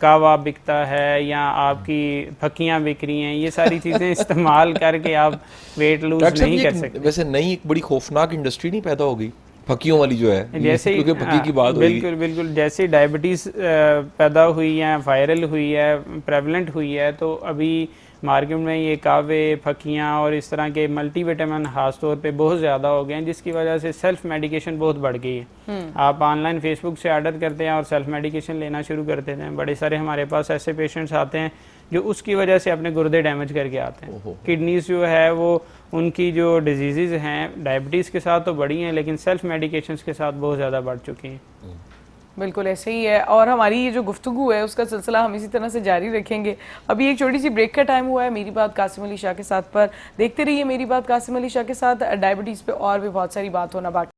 کہوا بکتا ہے یا آپ کی پھکیاں بک رہی ہیں, یہ ساری چیزیں استعمال کر کے آپ ویٹ لوز نہیں کر سکتے. ویسے نئی ایک بڑی خوفناک انڈسٹری نہیں پیدا ہو گئی پھکیوں والی جو ہے, جیسے کیونکہ پھکی کی بات ہوئی, بالکل بالکل, جیسے ڈائبٹیز پیدا ہوئی ہے, وائرل ہوئی ہے, پریولنٹ ہوئی ہے, تو ابھی مارکیٹ میں یہ کہوے, پھکیاں اور اس طرح کے ملٹی وٹامن خاص طور پہ بہت زیادہ ہو گئے ہیں, جس کی وجہ سے سیلف میڈیکیشن بہت بڑھ گئی ہے. آپ آن لائن فیس بک سے آرڈر کرتے ہیں اور سیلف میڈیکیشن لینا شروع کر دیتے ہیں. بڑے سارے ہمارے پاس ایسے پیشنٹس آتے ہیں جو اس کی وجہ سے اپنے گردے ڈیمیج کر کے آتے ہیں. کڈنیز جو ہے وہ ان کی جو ڈیزیزز ہیں ڈائبٹیز کے ساتھ تو بڑی ہیں, لیکن سیلف میڈیکیشنز کے ساتھ بہت زیادہ بڑھ چکی ہیں. بالکل ایسے ہی ہے, اور ہماری یہ جو گفتگو ہے اس کا سلسلہ ہم اسی طرح سے جاری رکھیں گے. ابھی ایک چھوٹی سی بریک کا ٹائم ہوا ہے میری بات قاسم علی شاہ کے ساتھ پر. دیکھتے رہیے میری بات قاسم علی شاہ کے ساتھ. ڈائبٹیز پہ اور بھی بہت ساری بات ہونا باقی.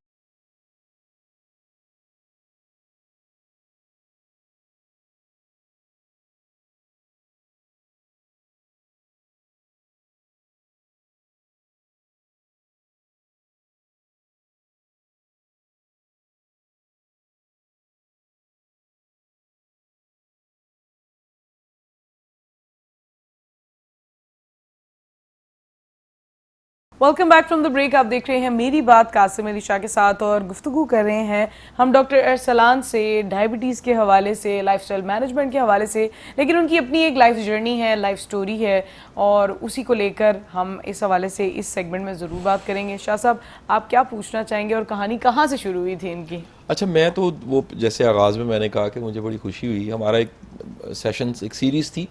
Welcome back from the break. آپ دیکھ رہے ہیں میری بات قاسم علی شاہ کے ساتھ, اور گفتگو کر رہے ہیں ہم ڈاکٹر ارسلان سے ڈائبٹیز کے حوالے سے, لائف اسٹائل مینجمنٹ کے حوالے سے. لیکن ان کی اپنی ایک لائف جرنی ہے, لائف سٹوری ہے, اور اسی کو لے کر ہم اس حوالے سے اس سیگمنٹ میں ضرور بات کریں گے. شاہ صاحب, آپ کیا پوچھنا چاہیں گے اور کہانی کہاں سے شروع ہوئی تھی ان کی؟ اچھا, میں تو وہ جیسے آغاز میں نے کہا کہ مجھے بڑی خوشی ہوئی, ہمارا ایک سیشن, ایک سیریز تھی,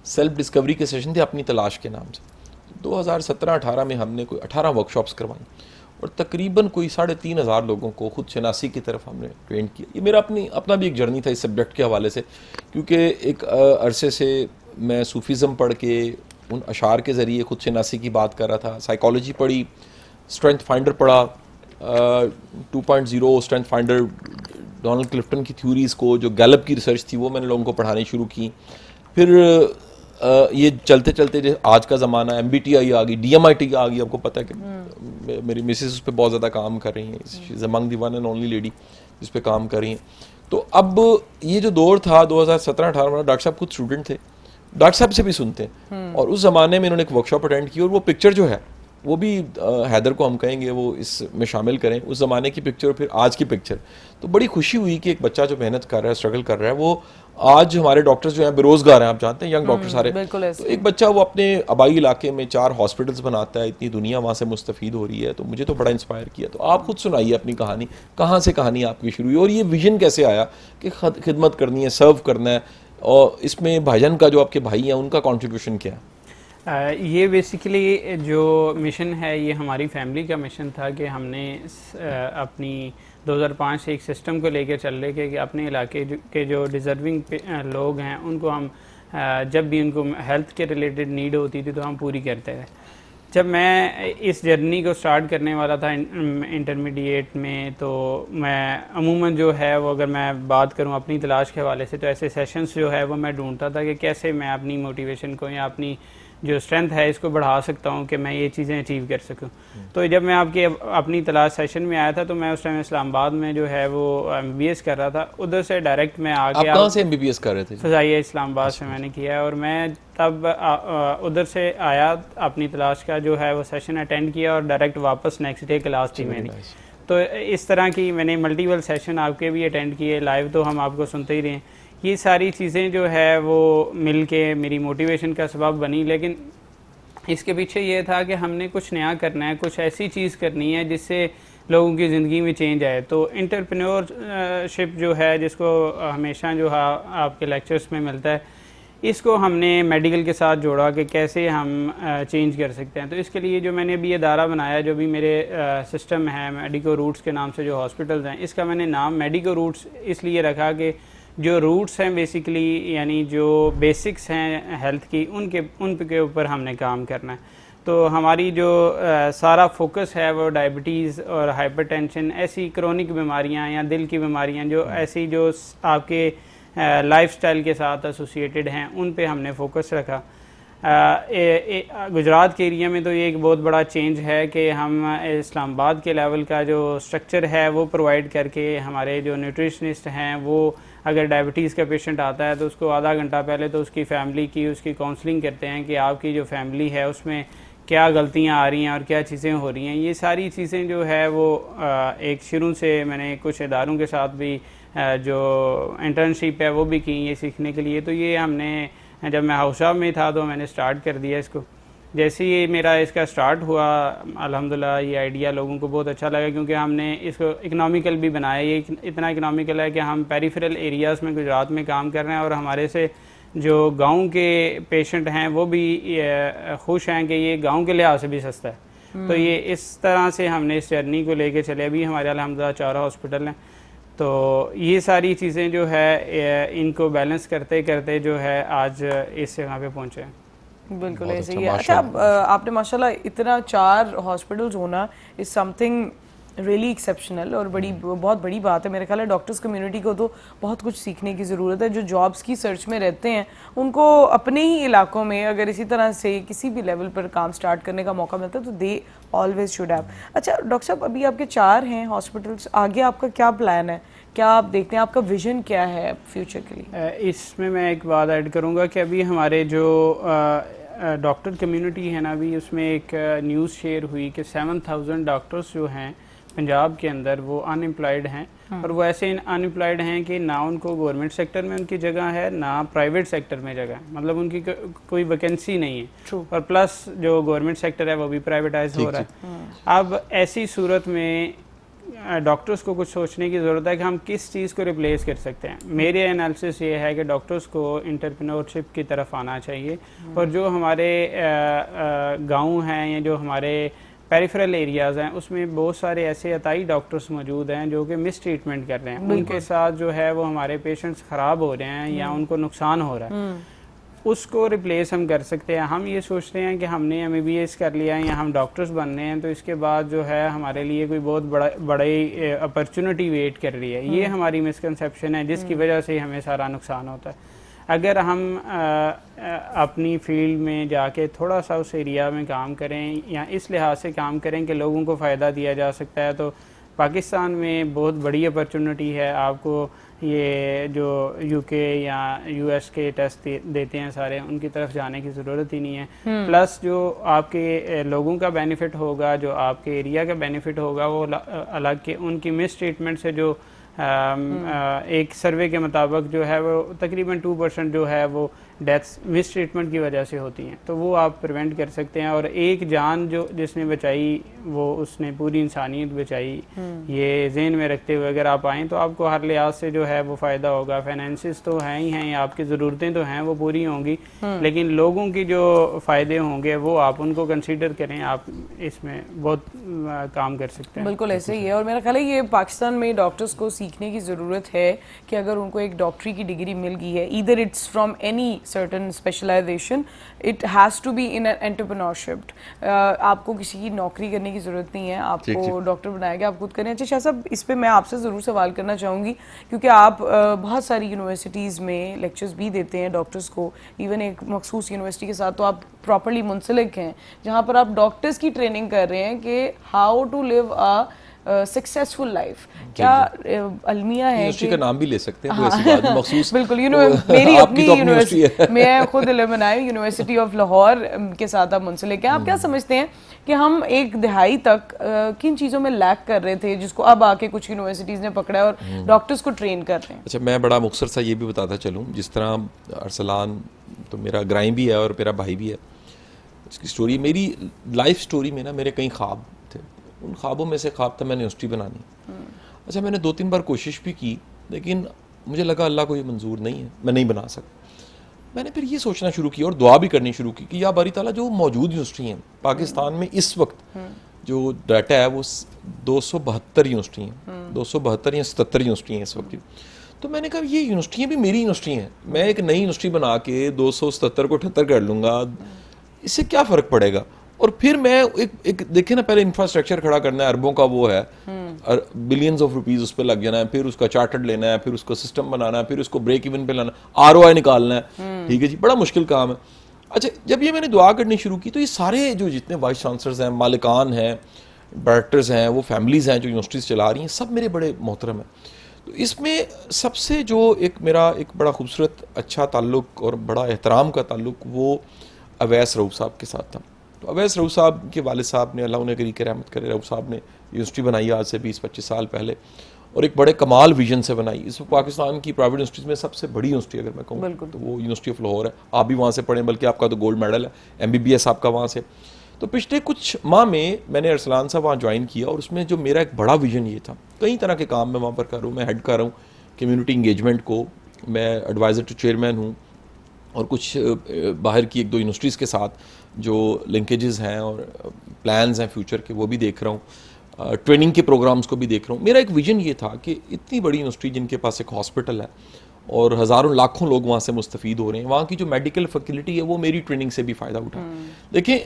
سیلف ڈسکوری کے سیشن تھے اپنی تلاش کے نام سے. 2017-18 میں ہم نے کوئی 18 ورکشاپس کروائیں, اور تقریباً کوئی 3500 لوگوں کو خود شناسی کی طرف ہم نے ٹرین کیا. یہ میرا اپنا بھی ایک جرنی تھا اس سبجیکٹ کے حوالے سے, کیونکہ ایک عرصے سے میں صوفیزم پڑھ کے ان اشعار کے ذریعے خود شناسی کی بات کر رہا تھا. سائیکالوجی پڑھی, اسٹرینتھ فائنڈر پڑھا, 2.0 اسٹرینتھ فائنڈر, ڈونلڈ کلفٹن کی تھیوریز کو, جو گیلپ کی ریسرچ تھی وہ میں نے لوگوں کو پڑھانی شروع کی. پھر یہ چلتے چلتے آج کا زمانہ MBTI آ گئی, DMIT آ گئی. آپ کو پتہ ہے کہ میری مسز اس پہ بہت زیادہ کام کر رہی ہیں, she is among the one and only lady جس پہ کام کر رہی ہیں. تو اب یہ جو دور تھا 2017-18 میں, ڈاکٹر صاحب خود اسٹوڈنٹ تھے, ڈاکٹر صاحب سے بھی سنتے ہیں, اور اس زمانے میں انہوں نے ایک ورکشاپ اٹینڈ کی, اور وہ پکچر جو ہے وہ بھی حیدر کو ہم کہیں گے وہ اس میں شامل کریں, اس زمانے کی پکچر اور پھر آج کی پکچر. تو بڑی خوشی ہوئی کہ ایک بچہ جو محنت کر رہا ہے, اسٹرگل کر رہا ہے, وہ آج ہمارے ڈاکٹرز جو ہیں بے روزگار ہیں, آپ جانتے ہیں ینگ ڈاکٹر سارے. تو ایک بچہ وہ اپنے آبائی علاقے میں 4 ہاسپٹلس بناتا ہے, اتنی دنیا وہاں سے مستفید ہو رہی ہے. تو مجھے تو بڑا انسپائر کیا. تو آپ خود سنائیے اپنی کہانی, کہاں سے کہانی آپ کی شروع ہوئی, اور یہ ویژن کیسے آیا کہ خدمت کرنی ہے, سرو کرنا ہے, اور اس میں بھائی جان کا جو آپ کے بھائی ہیں ان کا کنٹریبیوشن کیا ہے؟ یہ بیسیکلی جو مشن ہے یہ ہماری فیملی کا مشن تھا کہ ہم نے اپنی 2005 سے ایک سسٹم کو لے کے چل رہے کہ اپنے علاقے کے جو ڈیزرونگ لوگ ہیں ان کو ہم جب بھی ان کو ہیلتھ کے ریلیٹڈ نیڈ ہوتی تھی تو ہم پوری کرتے رہے. جب میں اس جرنی کو سٹارٹ کرنے والا تھا انٹرمیڈیٹ میں, تو میں عموماً جو ہے وہ اگر میں بات کروں اپنی تلاش کے حوالے سے, تو ایسے سیشنز جو ہے وہ میں ڈھونڈتا تھا کہ کیسے میں اپنی موٹیویشن کو یا اپنی جو اسٹرینتھ ہے اس کو بڑھا سکتا ہوں کہ میں یہ چیزیں اچیو کر سکوں. تو جب میں اپنی تلاش سیشن میں آیا تھا تو میں اس ٹائم اسلام آباد میں جو ہے وہ MBBS کر رہا تھا. ادھر سے ڈائریکٹ میں آ گیا. آپ کہاں سے MBBS کر رہے تھے؟ فضائیہ اسلام آباد سے میں نے کیا ہے, اور میں تب ادھر سے آیا, اپنی تلاش کا جو ہے وہ سیشن اٹینڈ کیا, اور ڈائریکٹ واپس نیکسٹ ڈے کلاس تھی میری. تو اس طرح کی میں نے ملٹیپل سیشن آپ کے بھی اٹینڈ کیے, لائیو تو ہم آپ کو سنتے ہی رہے ہیں. یہ ساری چیزیں جو ہے وہ مل کے میری موٹیویشن کا سبب بنی. لیکن اس کے پیچھے یہ تھا کہ ہم نے کچھ نیا کرنا ہے, کچھ ایسی چیز کرنی ہے جس سے لوگوں کی زندگی میں چینج آئے. تو انٹرپرینیورشپ جو ہے, جس کو ہمیشہ جو ہے آپ کے لیکچرز میں ملتا ہے, اس کو ہم نے میڈیکل کے ساتھ جوڑا کہ کیسے ہم چینج کر سکتے ہیں. تو اس کے لیے جو میں نے ابھی ادارہ بنایا, جو بھی میرے سسٹم ہے میڈیکو روٹس کے نام سے جو ہاسپٹلز ہیں, اس کا میں نے نام میڈیکو روٹس اس لیے رکھا کہ جو روٹس ہیں بیسیکلی یعنی جو بیسکس ہیں ہیلتھ کی, ان کے اوپر ہم نے کام کرنا ہے. تو ہماری جو سارا فوکس ہے وہ ڈائبٹیز اور ہائپر ٹینشن, ایسی کرونک بیماریاں یا دل کی بیماریاں جو ایسی جو آپ کے لائف سٹائل کے ساتھ ایسوسیٹڈ ہیں, ان پہ ہم نے فوکس رکھا. گجرات کے ایریا میں تو یہ ایک بہت بڑا چینج ہے کہ ہم اسلام آباد کے لیول کا جو سٹرکچر ہے وہ پرووائڈ کر کے ہمارے جو نیوٹریشنسٹ ہیں وہ اگر ڈائبٹیز کا پیشنٹ آتا ہے تو اس کو آدھا گھنٹہ پہلے تو اس کی فیملی کی اس کی کاؤنسلنگ کرتے ہیں کہ آپ کی جو فیملی ہے اس میں کیا غلطیاں آ رہی ہیں اور کیا چیزیں ہو رہی ہیں. یہ ساری چیزیں جو ہے وہ ایک شروع سے میں نے کچھ اداروں کے ساتھ بھی جو انٹرنشپ ہے وہ بھی کی یہ سیکھنے کے لیے. تو یہ ہم نے جب میں ہاؤس آف میں تھا تو میں نے سٹارٹ کر دیا اس کو. جیسے ہی میرا اس کا سٹارٹ ہوا الحمدللہ یہ آئیڈیا لوگوں کو بہت اچھا لگا کیونکہ ہم نے اس کو اکنامیکل بھی بنایا. یہ اتنا اکنامیکل ہے کہ ہم پیریفرل ایریاز میں گجرات میں کام کر رہے ہیں اور ہمارے سے جو گاؤں کے پیشنٹ ہیں وہ بھی خوش ہیں کہ یہ گاؤں کے لحاظ سے بھی سستا ہے. تو یہ اس طرح سے ہم نے اس جرنی کو لے کے چلے. ابھی ہمارے الحمدللہ 4 ہاسپٹل ہیں. تو یہ ساری چیزیں جو ہے ان کو بیلنس کرتے کرتے جو ہے آج اس جگہ پہ پہنچے ہیں. بالکل ایسے ہی ہے. اچھا آپ نے ماشاءاللہ اتنا 4 ہاسپٹلز ہونا از سم تھنگ ریئلی ایکسیپشنل اور بہت بڑی بات ہے. میرے خیال ہے ڈاکٹرز کمیونٹی کو تو بہت کچھ سیکھنے کی ضرورت ہے. جو جابس کی سرچ میں رہتے ہیں ان کو اپنے ہی علاقوں میں اگر اسی طرح سے کسی بھی لیول پر کام سٹارٹ کرنے کا موقع ملتا ہے تو دے آلویز شوڈ ہیو. اچھا ڈاکٹر صاحب ابھی آپ کے 4 ہیں ہاسپٹلس, آگے آپ کا کیا پلان ہے, کیا آپ دیکھتے ہیں, آپ کا ویژن کیا ہے فیوچر کے لیے؟ اس میں ایک بات ایڈ کروں گا کہ ابھی ہمارے جو ڈاکٹر کمیونٹی ہے نا ابھی اس میں ایک نیوز شیئر ہوئی کہ 7000 ڈاکٹرز جو ہیں پنجاب کے اندر وہ ان امپلائڈ ہیں. اور وہ ایسے ان امپلائڈ ہیں کہ نہ ان کو گورنمنٹ سیکٹر میں ان کی جگہ ہے نہ پرائیویٹ سیکٹر میں جگہ ہے, مطلب ان کی کوئی ویکینسی نہیں ہے. اور پلس جو گورنمنٹ سیکٹر ہے وہ بھی پرائیویٹائز ہو رہا ہے. اب ایسی صورت میں ڈاکٹرز کو کچھ سوچنے کی ضرورت ہے کہ ہم کس چیز کو ریپلیس کر سکتے ہیں. میرے انالیسس یہ ہے کہ ڈاکٹرز کو انٹرپرینورشپ کی طرف آنا چاہیے. اور جو ہمارے گاؤں ہیں یا جو ہمارے پیریفرل ایریاز ہیں اس میں بہت سارے ایسے عطائی ڈاکٹرز موجود ہیں جو کہ مس ٹریٹمنٹ کر رہے ہیں. ان کے ساتھ جو ہے وہ ہمارے پیشنٹس خراب ہو رہے ہیں یا ان کو نقصان ہو رہا ہے. اس کو ریپلیس ہم کر سکتے ہیں. ہم یہ سوچتے ہیں کہ ہم نے MBBS کر لیا ہے یا ہم ڈاکٹرز بننے ہیں تو اس کے بعد جو ہے ہمارے لیے کوئی بہت بڑی اپرچونٹی ویٹ کر رہی ہے. یہ ہماری مسکنسیپشن ہے جس کی وجہ سے ہمیں سارا نقصان ہوتا ہے. اگر ہم اپنی فیلڈ میں جا کے تھوڑا سا اس ایریا میں کام کریں یا اس لحاظ سے کام کریں کہ لوگوں کو فائدہ دیا جا سکتا ہے تو پاکستان میں بہت بڑی اپرچونٹی ہے. آپ کو یہ جو UK یا US کے ٹیسٹ دیتے ہیں سارے ان کی طرف جانے کی ضرورت ہی نہیں ہے. پلس جو آپ کے لوگوں کا بینیفٹ ہوگا, جو آپ کے ایریا کا بینیفٹ ہوگا وہ الگ کے ان کی مس ٹریٹمنٹ سے جو ایک سروے کے مطابق جو ہے وہ تقریباً 2% جو ہے وہ ڈیتھس مس ٹریٹمنٹ کی وجہ سے ہوتی ہیں. تو وہ آپ پریونٹ کر سکتے ہیں. اور ایک جان جو جس نے بچائی وہ اس نے پوری انسانیت بچائی. یہ ذہن میں رکھتے ہوئے اگر آپ آئیں تو آپ کو ہر لحاظ سے جو ہے وہ فائدہ ہوگا. فائنینسز تو ہیں ہی ہیں, آپ کی ضرورتیں تو ہیں وہ پوری ہوں گی, لیکن لوگوں کی جو فائدے ہوں گے وہ آپ ان کو کنسیڈر کریں. آپ اس میں بہت کام کر سکتے ہیں. بالکل ایسے ہی ہے. اور میرا خیال ہے یہ پاکستان میں ڈاکٹرز کو سیکھنے کی ضرورت ہے کہ اگر ان کو ایک ڈاکٹری کی ڈگری مل گئی ہے, either it's from any certain specialization, it has to be in an entrepreneurship. آپ کو کسی کی نوکری کرنے کی ضرورت نہیں ہے, آپ کو ڈاکٹر بنایا گیا, آپ خود کریں. اچھا شاہ صاحب اس پہ میں آپ سے ضرور سوال کرنا چاہوں گی کیونکہ آپ بہت ساری یونیورسٹیز میں لیکچرز بھی دیتے ہیں ڈاکٹرز کو, ایون ایک مخصوص یونیورسٹی کے ساتھ تو آپ پراپرلی منسلک ہیں جہاں پر آپ ڈاکٹرز کی ٹریننگ کر رہے ہیں کہ how to live successful life. کیا المیہ ہے یونیورسٹی کا نام بھی لے سکتے ہیں, کوئی ایسی بات مخصوص بالکل میری اپنی یونیورسٹی ہے, میں خود علماء یونیورسٹی آف لاہور کے ساتھ آپ منسلک ہیں. آپ کیا سمجھتے ہیں کہ ہم ایک دہائی تک کن چیزوں میں لیک کر رہے تھے جس کو اب آ کے کچھ یونیورسٹیز نے پکڑا ہے اور ڈاکٹرز کو ٹرین کر رہے ہیں؟ اچھا میں بڑا مختصر سا یہ بھی بتاتا چلوں, جس طرح ارسلان تو میرا گرائم بھی ہے اور میرا بھائی بھی ہے. اس کی سٹوری, میری لائف سٹوری میں نا میرے کئی خواب تھے. ان خوابوں میں سے خواب تھا میں نے یونیورسٹی بنانی. اچھا میں نے 2-3 بار کوشش بھی کی لیکن مجھے لگا اللہ کو یہ منظور نہیں ہے, میں نہیں بنا سکتا. میں نے پھر یہ سوچنا شروع کیا اور دعا بھی کرنی شروع کی کہ یا باری تعالیٰ جو موجود یونیورسٹی ہیں پاکستان میں اس وقت جو ڈیٹا ہے وہ 272 یونیورسٹی ہیں, 272 یا 77 یونیورسٹی ہیں اس وقت. تو میں نے کہا یہ یونیورسٹیاں بھی میری یونیورسٹی ہیں, میں ایک نئی یونیورسٹی بنا کے 277 کو 78 کر لوں گا, اس سے کیا فرق پڑے گا. اور پھر میں ایک دیکھیں نا, پہلے انفراسٹرکچر کھڑا کرنا ہے, اربوں کا وہ ہے, بلینز آف روپیز اس پہ لگ جانا ہے, پھر اس کا چارٹرڈ لینا ہے, پھر اس کو سسٹم بنانا ہے, پھر اس کو بریک ایون پہ لانا, ROI نکالنا ہے. ٹھیک ہے جی, بڑا مشکل کام ہے. اچھا جب یہ میں نے دعا کرنی شروع کی تو یہ سارے جو جتنے وائس چانسلرز ہیں, مالکان ہیں, ڈائریکٹرز ہیں, وہ فیملیز ہیں جو یونیورسٹیز چلا رہی ہیں, سب میرے بڑے محترم ہیں. تو اس میں سب سے جو میرا ایک بڑا خوبصورت اچھا تعلق اور بڑا احترام کا تعلق وہ اویس رؤوف صاحب کے ساتھ تھا. تو اویس رؤوف صاحب کے والد صاحب نے, اللہ انہیں گری کے رحمت کرے, رؤوف صاحب نے یونیورسٹی بنائی آج سے 20-25 سال پہلے, اور ایک بڑے کمال ویژن سے بنائی. اس وقت پاکستان کی پرائیویٹ یونیورسٹیز میں سب سے بڑی یونیورسٹی اگر میں کہوں تو وہ یونیورسٹی آف لاہور ہے. آپ بھی وہاں سے پڑھیں, بلکہ آپ کا تو گولڈ میڈل ہے, MBBS آپ کا وہاں سے. تو پچھلے کچھ ماہ میں نے ارسلان صاحب وہاں جوائن کیا, اور اس میں جو میرا ایک بڑا ویژن یہ تھا, کئی طرح کے کام میں وہاں پر کر رہا ہوں. میں ہیڈ کر رہا ہوں کمیونٹی انگیجمنٹ کو, میں ایڈوائزر ٹو چیئرمین ہوں, اور کچھ باہر کی 1-2 یونیورسٹیز کے ساتھ جو لنکیجز ہیں اور پلانز ہیں فیوچر کے وہ بھی دیکھ رہا ہوں, ٹریننگ کے پروگرامز کو بھی دیکھ رہا ہوں. میرا ایک ویژن یہ تھا کہ اتنی بڑی یونیورسٹی جن کے پاس ایک ہاسپٹل ہے اور ہزاروں لاکھوں لوگ وہاں سے مستفید ہو رہے ہیں, وہاں کی جو میڈیکل فیکلٹی ہے وہ میری ٹریننگ سے بھی فائدہ اٹھا. دیکھیں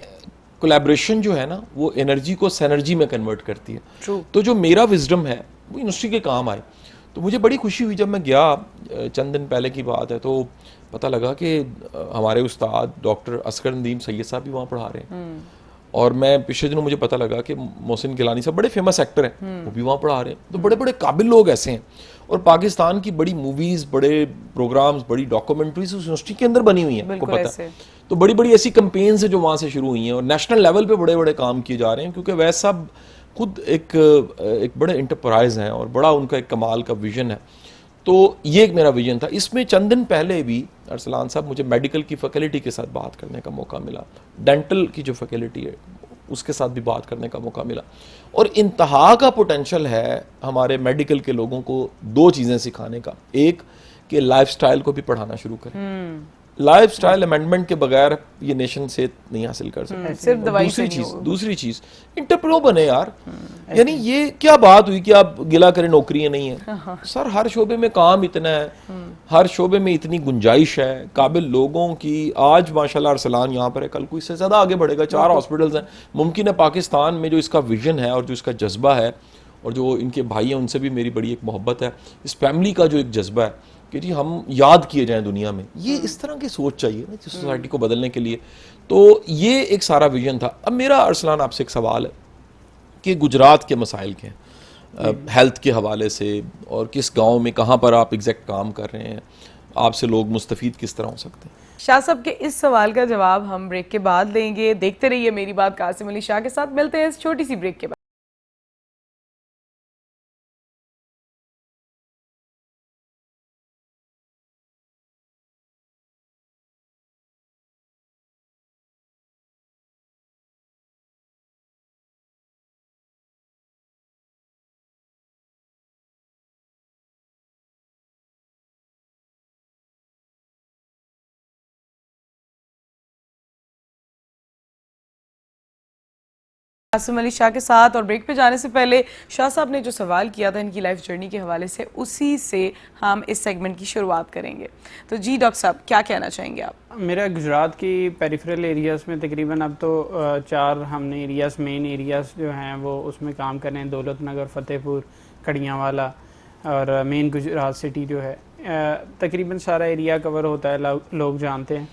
کولیبریشن جو ہے نا وہ انرجی کو سینرجی میں کنورٹ کرتی ہے. تو جو میرا وزڈم ہے وہ یونیورسٹی کے کام آئے. تو مجھے بڑی خوشی ہوئی جب میں گیا, چند دن پہلے کی بات ہے, تو پتہ لگا کہ ہمارے استاد ڈاکٹر اصغر ندیم سید صاحب بھی وہاں پڑھا رہے ہیں, اور میں پچھلے دنوں مجھے پتہ لگا کہ محسن گیلانی صاحب بڑے فیمس ایکٹر ہیں, وہ بھی وہاں پڑھا رہے ہیں. تو بڑے بڑے قابل لوگ ایسے ہیں, اور پاکستان کی بڑی موویز, بڑے پروگرامز, بڑی ڈاکومنٹریز اس یونیورسٹی کے اندر بنی ہوئی ہیں, کو پتہ ہے. تو بڑی بڑی ایسی کمپینز ہیں جو وہاں سے شروع ہوئی ہیں, اور نیشنل لیول پہ بڑے بڑے کام کیے جا رہے ہیں, کیونکہ ویسے سب خود ایک بڑے انٹرپرائز ہیں اور بڑا ان کا ایک کمال کا ویژن ہے. تو یہ ایک میرا ویژن تھا. اس میں چند دن پہلے بھی ارسلان صاحب مجھے میڈیکل کی فیکلٹی کے ساتھ بات کرنے کا موقع ملا, ڈینٹل کی جو فیکلٹی ہے اس کے ساتھ بھی بات کرنے کا موقع ملا, اور انتہا کا پوٹینشل ہے ہمارے میڈیکل کے لوگوں کو 2 چیزیں سکھانے کا. ایک کہ لائف سٹائل کو بھی پڑھانا شروع کریں. لائف سٹائل امینڈمنٹ کے بغیر یہ نیشن صحت نہیں حاصل کر سکتی. دوسری چیز انٹرپرینور بنے یار. یعنی یہ کیا بات ہوئی کہ آپ گلا کریں نوکریاں نہیں ہیں سر, ہر شعبے میں کام اتنا ہے, ہر شعبے میں اتنی گنجائش ہے, قابل لوگوں کی. آج ماشاءاللہ ارسلان یہاں پر ہے, کل کو اس سے زیادہ آگے بڑھے گا. 4 ہاسپٹلز ہیں. ممکن ہے پاکستان میں جو اس کا ویژن ہے اور جو اس کا جذبہ ہے, اور جو ان کے بھائی ہیں ان سے بھی میری بڑی ایک محبت ہے, اس فیملی کا جو ایک جذبہ ہے کہ جی ہم یاد کیے جائیں دنیا میں, یہ اس طرح کی سوچ چاہیے نا سوسائٹی کو بدلنے کے لیے. تو یہ ایک سارا ویژن تھا. اب میرا ارسلان آپ سے ایک سوال ہے کہ گجرات کے مسائل کے ہیں ہیلتھ کے حوالے سے, اور کس گاؤں میں کہاں پر آپ ایگزیکٹ کام کر رہے ہیں, آپ سے لوگ مستفید کس طرح ہو سکتے ہیں؟ شاہ صاحب کے اس سوال کا جواب ہم بریک کے بعد دیں گے. دیکھتے رہیے میری بات قاسم علی شاہ کے ساتھ. ملتے ہیں اس چھوٹی سی بریک کے بعد. قاسم علی شاہ کے ساتھ, اور بریک پہ جانے سے پہلے شاہ صاحب نے جو سوال کیا تھا ان کی لائف جرنی کے حوالے سے, اسی سے ہم اس سیگمنٹ کی شروعات کریں گے. تو جی ڈاکٹر صاحب کیا کہنا چاہیں گے آپ؟ میرا گجرات کی پیریفرل ایریاز میں تقریباً اب تو 4 ہم نے ایریاز, مین ایریاز جو ہیں وہ اس میں کام کر رہے ہیں. دولت نگر, فتح پور, کڑیاں والا, اور مین گجرات سٹی جو ہے, تقریباً سارا ایریا کور ہوتا ہے, لوگ جانتے ہیں.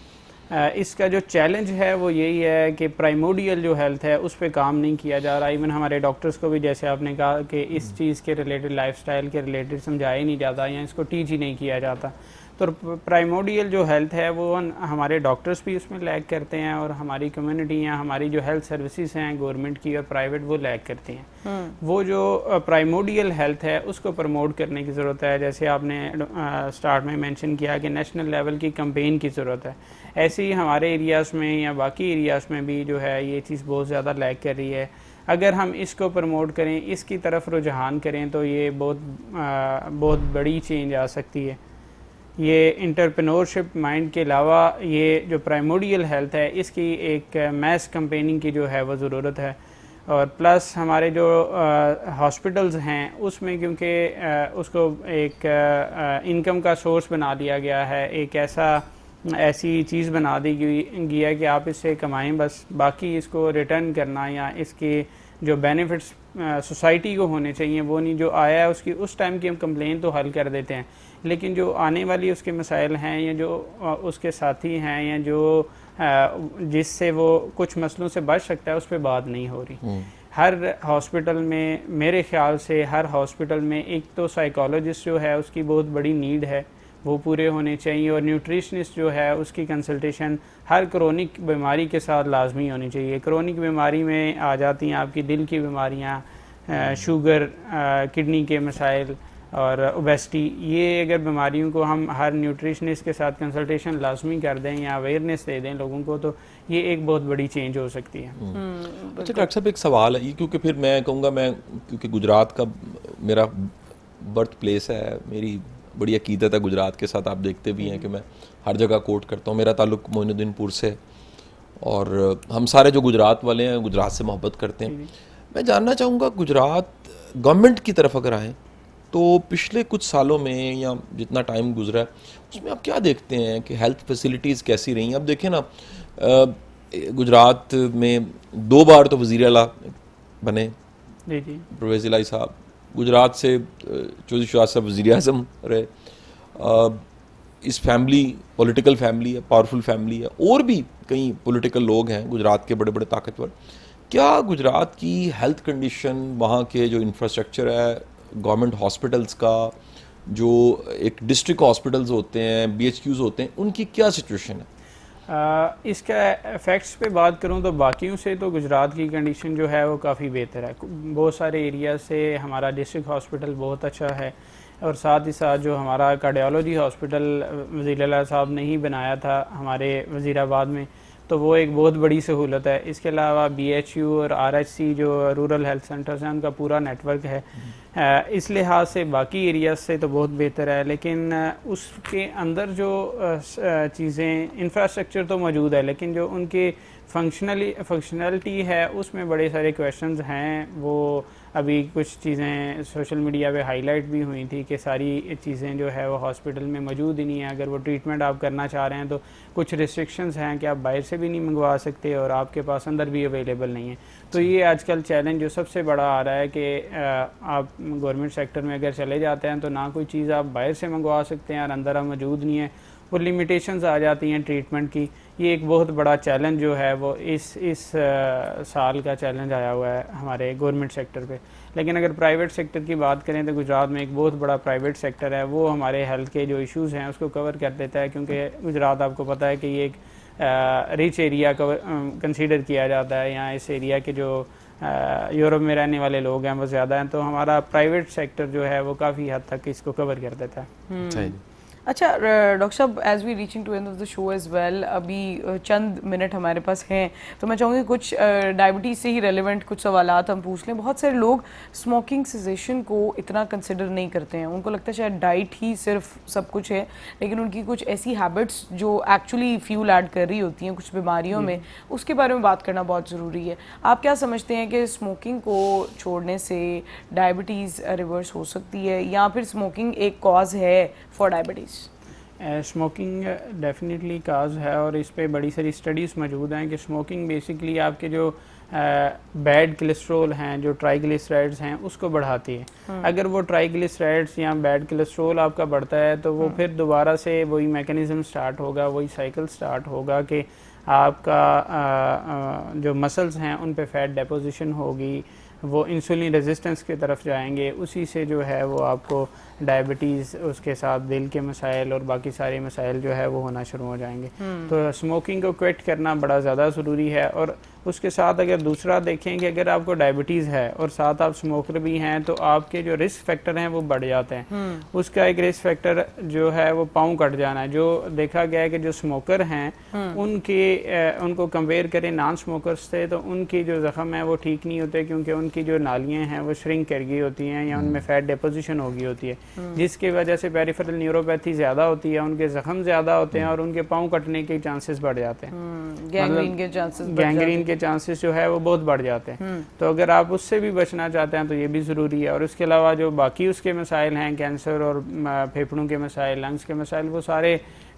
اس کا جو چیلنج ہے وہ یہی ہے کہ پرائموڈیل جو ہیلتھ ہے اس پہ کام نہیں کیا جا رہا. ایون ہمارے ڈاکٹرز کو بھی, جیسے آپ نے کہا کہ اس چیز کے ریلیٹڈ, لائف سٹائل کے ریلیٹڈ سمجھایا ہی نہیں جاتا یا اس کو ٹیچ ہی نہیں کیا جاتا. تو پرائموڈیل جو ہیلتھ ہے وہ ہمارے ڈاکٹرز بھی اس میں لیگ کرتے ہیں, اور ہماری کمیونٹی یا ہماری جو ہیلتھ سروسز ہیں گورنمنٹ کی اور پرائیویٹ وہ لیگ کرتی ہیں. وہ جو پرائموڈیل ہیلتھ ہے اس کو پروموٹ کرنے کی ضرورت ہے. جیسے آپ نے سٹارٹ میں مینشن کیا کہ نیشنل لیول کی کمپین کی ضرورت ہے. ایسے ہی ہمارے ایریاز میں یا باقی ایریاز میں بھی جو ہے یہ چیز بہت زیادہ لیگ کر رہی ہے. اگر ہم اس کو پروموٹ کریں, اس کی طرف رجحان کریں, تو یہ بہت بڑی چینج آ سکتی ہے. یہ انٹرپرینورشپ مائنڈ کے علاوہ یہ جو پرائموڈیل ہیلتھ ہے اس کی ایک میس کمپیننگ کی جو ہے وہ ضرورت ہے. اور پلس ہمارے جو ہاسپٹلز ہیں اس میں کیونکہ اس کو ایک انکم کا سورس بنا دیا گیا ہے, ایک ایسی چیز بنا دی گئی ہے کہ آپ اس سے کمائیں بس, باقی اس کو ریٹرن کرنا یا اس کے جو بینیفٹس سوسائٹی کو ہونے چاہیے وہ نہیں. جو آیا ہے اس ٹائم کی ہم کمپلین تو حل کر دیتے ہیں, لیکن جو آنے والی اس کے مسائل ہیں یا جو اس کے ساتھی ہیں یا جو جس سے وہ کچھ مسئلوں سے بچ سکتا ہے اس پہ بات نہیں ہو رہی. ہر ہاسپٹل میں میرے خیال سے ہر ہاسپٹل میں ایک تو سائیکالوجسٹ جو ہے اس کی بہت بڑی نیڈ ہے, وہ پورے ہونے چاہیے, اور نیوٹریشنسٹ جو ہے اس کی کنسلٹیشن ہر کرونک بیماری کے ساتھ لازمی ہونی چاہیے. کرونک بیماری میں آ جاتی ہیں آپ کی دل کی بیماریاں, شوگر, کڈنی کے مسائل اور اوبیسٹی. یہ اگر بیماریوں کو ہم ہر نیوٹریشنسٹ کے ساتھ کنسلٹیشن لازمی کر دیں یا اویئرنیس دے دیں لوگوں کو, تو یہ ایک بہت بڑی چینج ہو سکتی ہے. اچھا ڈاکٹر صاحب ایک سوال ہے, یہ کیونکہ پھر میں کہوں گا, میں کیونکہ گجرات کا میرا برتھ پلیس ہے, میری بڑی عقیدت ہے گجرات کے ساتھ, آپ دیکھتے بھی ہیں کہ میں ہر جگہ کوٹ کرتا ہوں. میرا تعلق معین الدین پور سے, اور ہم سارے جو گجرات والے ہیں گجرات سے محبت کرتے ہیں. میں جاننا چاہوں گا گجرات گورنمنٹ کی طرف اگر آئیں تو پچھلے کچھ سالوں میں یا جتنا ٹائم گزرا ہے اس میں آپ کیا دیکھتے ہیں کہ ہیلتھ فیسلٹیز کیسی رہی ہیں؟ اب دیکھیں نا, گجرات میں 2 بار تو وزیر اعلیٰ بنے پرویز الہی صاحب, گجرات سے چودھری شہباز صاحب وزیر اعظم رہے. اس فیملی پولیٹیکل فیملی ہے, پاورفل فیملی ہے, اور بھی کئی پولیٹیکل لوگ ہیں گجرات کے بڑے بڑے طاقتور. کیا گجرات کی ہیلتھ کنڈیشن, وہاں کے جو انفراسٹرکچر ہے, گورنمنٹ ہاسپٹلس کا, جو ایک ڈسٹرکٹ ہاسپٹلز ہوتے ہیں, بی ایچ کیوز ہوتے ہیں, ان کی کیا سچویشن ہے؟ اس کا ایفیکٹس پہ بات کروں تو باقیوں سے تو گجرات کی کنڈیشن جو ہے وہ کافی بہتر ہے. بہت سارے ایریا سے ہمارا ڈسٹرکٹ ہاسپٹل بہت اچھا ہے, اور ساتھ ہی ساتھ جو ہمارا کارڈیالوجی ہاسپٹل وزیر اعلیٰ صاحب نے ہی بنایا تھا ہمارے وزیر آباد میں, تو وہ ایک بہت بڑی سہولت ہے. اس کے علاوہ بی ایچ یو اور آر ایچ سی جو رورل ہیلتھ سینٹرز ہیں ان کا پورا نیٹ ورک ہے. اس لحاظ سے باقی ایریاز سے تو بہت بہتر ہے, لیکن اس کے اندر جو چیزیں انفراسٹرکچر تو موجود ہے, لیکن جو ان کی فنکشنلٹی ہے اس میں بڑے سارے کویشچنز ہیں. وہ ابھی کچھ چیزیں سوشل میڈیا پہ ہائی لائٹ بھی ہوئی تھی کہ ساری چیزیں جو ہے وہ ہاسپٹل میں موجود ہی نہیں ہیں. اگر وہ ٹریٹمنٹ آپ کرنا چاہ رہے ہیں تو کچھ ریسٹرکشنز ہیں کہ آپ باہر سے بھی نہیں منگوا سکتے اور آپ کے پاس اندر بھی اویلیبل نہیں ہے. تو یہ آج کل چیلنج جو سب سے بڑا آ رہا ہے کہ آپ گورنمنٹ سیکٹر میں اگر چلے جاتے ہیں تو نہ کوئی چیز آپ باہر سے منگوا سکتے ہیں اور اندر آپ موجود نہیں ہے, وہ لمیٹیشنز آ جاتی ہیں ٹریٹمنٹ کی. یہ ایک بہت بڑا چیلنج جو ہے وہ اس سال کا چیلنج آیا ہوا ہے ہمارے گورنمنٹ سیکٹر پہ. لیکن اگر پرائیویٹ سیکٹر کی بات کریں تو گجرات میں ایک بہت بڑا پرائیویٹ سیکٹر ہے, وہ ہمارے ہیلتھ کے جو ایشوز ہیں اس کو کور کر دیتا ہے, کیونکہ گجرات آپ کو پتہ ہے کہ یہ ایک ریچ ایریا کنسیڈر کیا جاتا ہے. یہاں اس ایریا کے جو یورپ میں رہنے والے لوگ ہیں وہ زیادہ ہیں, تو ہمارا پرائیویٹ سیکٹر جو ہے وہ کافی حد تک اس کو کور کر دیتا ہے. اچھا ڈاکٹر صاحب, as we reaching to end of the show as well, ابھی چند منٹ ہمارے پاس ہیں تو میں چاہوں گی کچھ ڈائبٹیز سے ہی ریلیونٹ کچھ سوالات ہم پوچھ لیں. بہت سارے لوگ اسموکنگ سیزیشن کو اتنا کنسیڈر نہیں کرتے ہیں, ان کو لگتا ہے شاید ڈائٹ ہی صرف سب کچھ ہے, لیکن ان کی کچھ ایسی ہیبٹس جو ایکچولی فیول ایڈ کر رہی ہوتی ہیں کچھ بیماریوں میں, اس کے بارے میں بات کرنا بہت ضروری ہے. آپ کیا سمجھتے ہیں کہ اسموکنگ کو چھوڑنے سے ڈائبٹیز ریورس ہو سکتی ہے, یا پھر اسموکنگ ایک کاز ہے for diabetes? Smoking definitely cause ہے, اور اس پہ بڑی ساری اسٹڈیز موجود ہیں کہ اسموکنگ بیسکلی آپ کے جو بیڈ کلیسٹرول ہیں, جو ٹرائی گلیسرائڈز ہیں, اس کو بڑھاتی ہے. اگر وہ ٹرائی گلیسرائڈز یا بیڈ کلیسٹرول آپ کا بڑھتا ہے تو وہ پھر دوبارہ سے وہی میکانزم سٹارٹ ہوگا, وہی سائیکل سٹارٹ ہوگا کہ آپ کا جو مسلز ہیں ان پہ فیٹ ڈیپوزیشن ہوگی, وہ انسولین ریزسٹنس کی طرف جائیں گے, اسی سے جو ہے وہ آپ کو ڈائبٹیز, اس کے ساتھ دل کے مسائل اور باقی سارے مسائل جو ہے وہ ہونا شروع ہو جائیں گے. تو اسموکنگ کو کوئٹ کرنا بڑا زیادہ ضروری ہے. اور اس کے ساتھ اگر دوسرا دیکھیں کہ اگر آپ کو ڈائبٹیز ہے اور ساتھ آپ اسموکر بھی ہیں تو آپ کے جو رسک فیکٹر ہیں وہ بڑھ جاتے ہیں. اس کا ایک رسک فیکٹر جو ہے وہ پاؤں کٹ جانا ہے. جو دیکھا گیا ہے کہ جو اسموکر ہیں ان کو کمپیئر کریں نان اسموکرس سے, تو ان کی جو زخم ہے وہ ٹھیک نہیں ہوتے, کیونکہ ان کی جو نالیاں ہیں وہ شرنک کر گئی ہوتی ہیں یا ان میں فیٹ ڈیپوزیشن ہو گئی ہوتی ہے, جس کی وجہ سے پیریفرل نیوروپیتھی زیادہ ہوتی ہے, ان کے زخم زیادہ ہوتے ہیں اور ان کے پاؤں کٹنے کے چانسز بڑھ جاتے ہیں, گینگرین کے چانسز جو ہے وہ بہت بڑھ جاتے ہیں. تو اگر آپ اس سے بھی بچنا چاہتے ہیں تو یہ بھی ضروری ہے. اور اس کے علاوہ جو باقی اس کے مسائل ہیں, کینسر اور پھیپھڑوں کے مسائل, لنگس کے مسائل, وہ سارے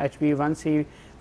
HbA1c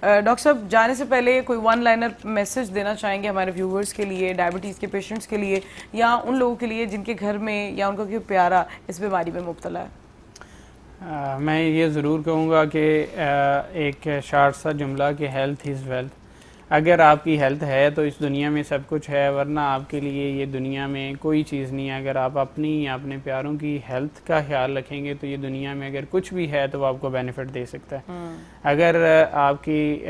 ڈاکٹر صاحب جانے سے پہلے کوئی ون لائنر میسج دینا چاہیں گے ہمارے ویورز کے لیے، ڈائبٹیز کے پیشنٹس کے لیے، یا ان لوگوں کے لیے جن کے گھر میں یا ان کا کوئی پیارا اس بیماری میں مبتلا ہے؟ میں یہ ضرور کہوں گا کہ ایک شارٹ سا جملہ کہ ہیلتھ از ویلتھ. اگر آپ کی ہیلتھ ہے تو اس دنیا میں سب کچھ ہے، ورنہ آپ کے لیے یہ دنیا میں کوئی چیز نہیں ہے. اگر آپ اپنی یا اپنے پیاروں کی ہیلتھ کا خیال رکھیں گے تو یہ دنیا میں اگر کچھ بھی ہے تو وہ آپ کو بینیفٹ دے سکتا ہے. اگر آپ کی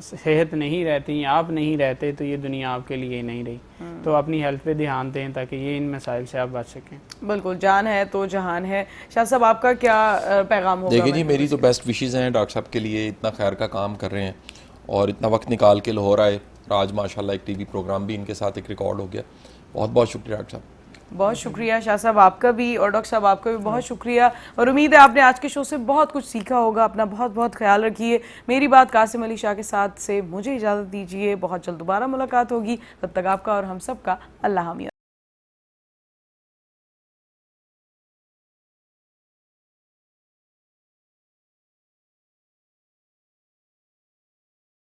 صحت نہیں رہتی، آپ نہیں رہتے، تو یہ دنیا آپ کے لیے نہیں رہی. تو اپنی ہیلتھ پہ دھیان دیں تاکہ یہ ان مسائل سے آپ بچ سکیں. بالکل، جان ہے تو جہان ہے. شاہ صاحب آپ کا کیا پیغام ہوگا؟ دیکھیں جی، میری تو بیسٹ وشیز ہیں ڈاکٹر صاحب کے لیے، اتنا خیر کا کام کر رہے ہیں اور اتنا وقت نکال کے لاہور آئے. آج ماشاءاللہ ایک ٹی وی پروگرام بھی ان کے ساتھ ایک ریکارڈ ہو گیا. بہت بہت شکریہ ڈاکٹر صاحب. بہت شکریہ شاہ صاحب آپ کا بھی، اور ڈاکٹر صاحب آپ کا بھی بہت شکریہ. اور امید ہے آپ نے آج کے شو سے بہت کچھ سیکھا ہوگا. اپنا بہت بہت خیال رکھیے. میری بات قاسم علی شاہ کے ساتھ سے مجھے اجازت دیجیے. بہت جلد دوبارہ ملاقات ہوگی. تب تک آپ کا اور ہم سب کا اللہ حافظ.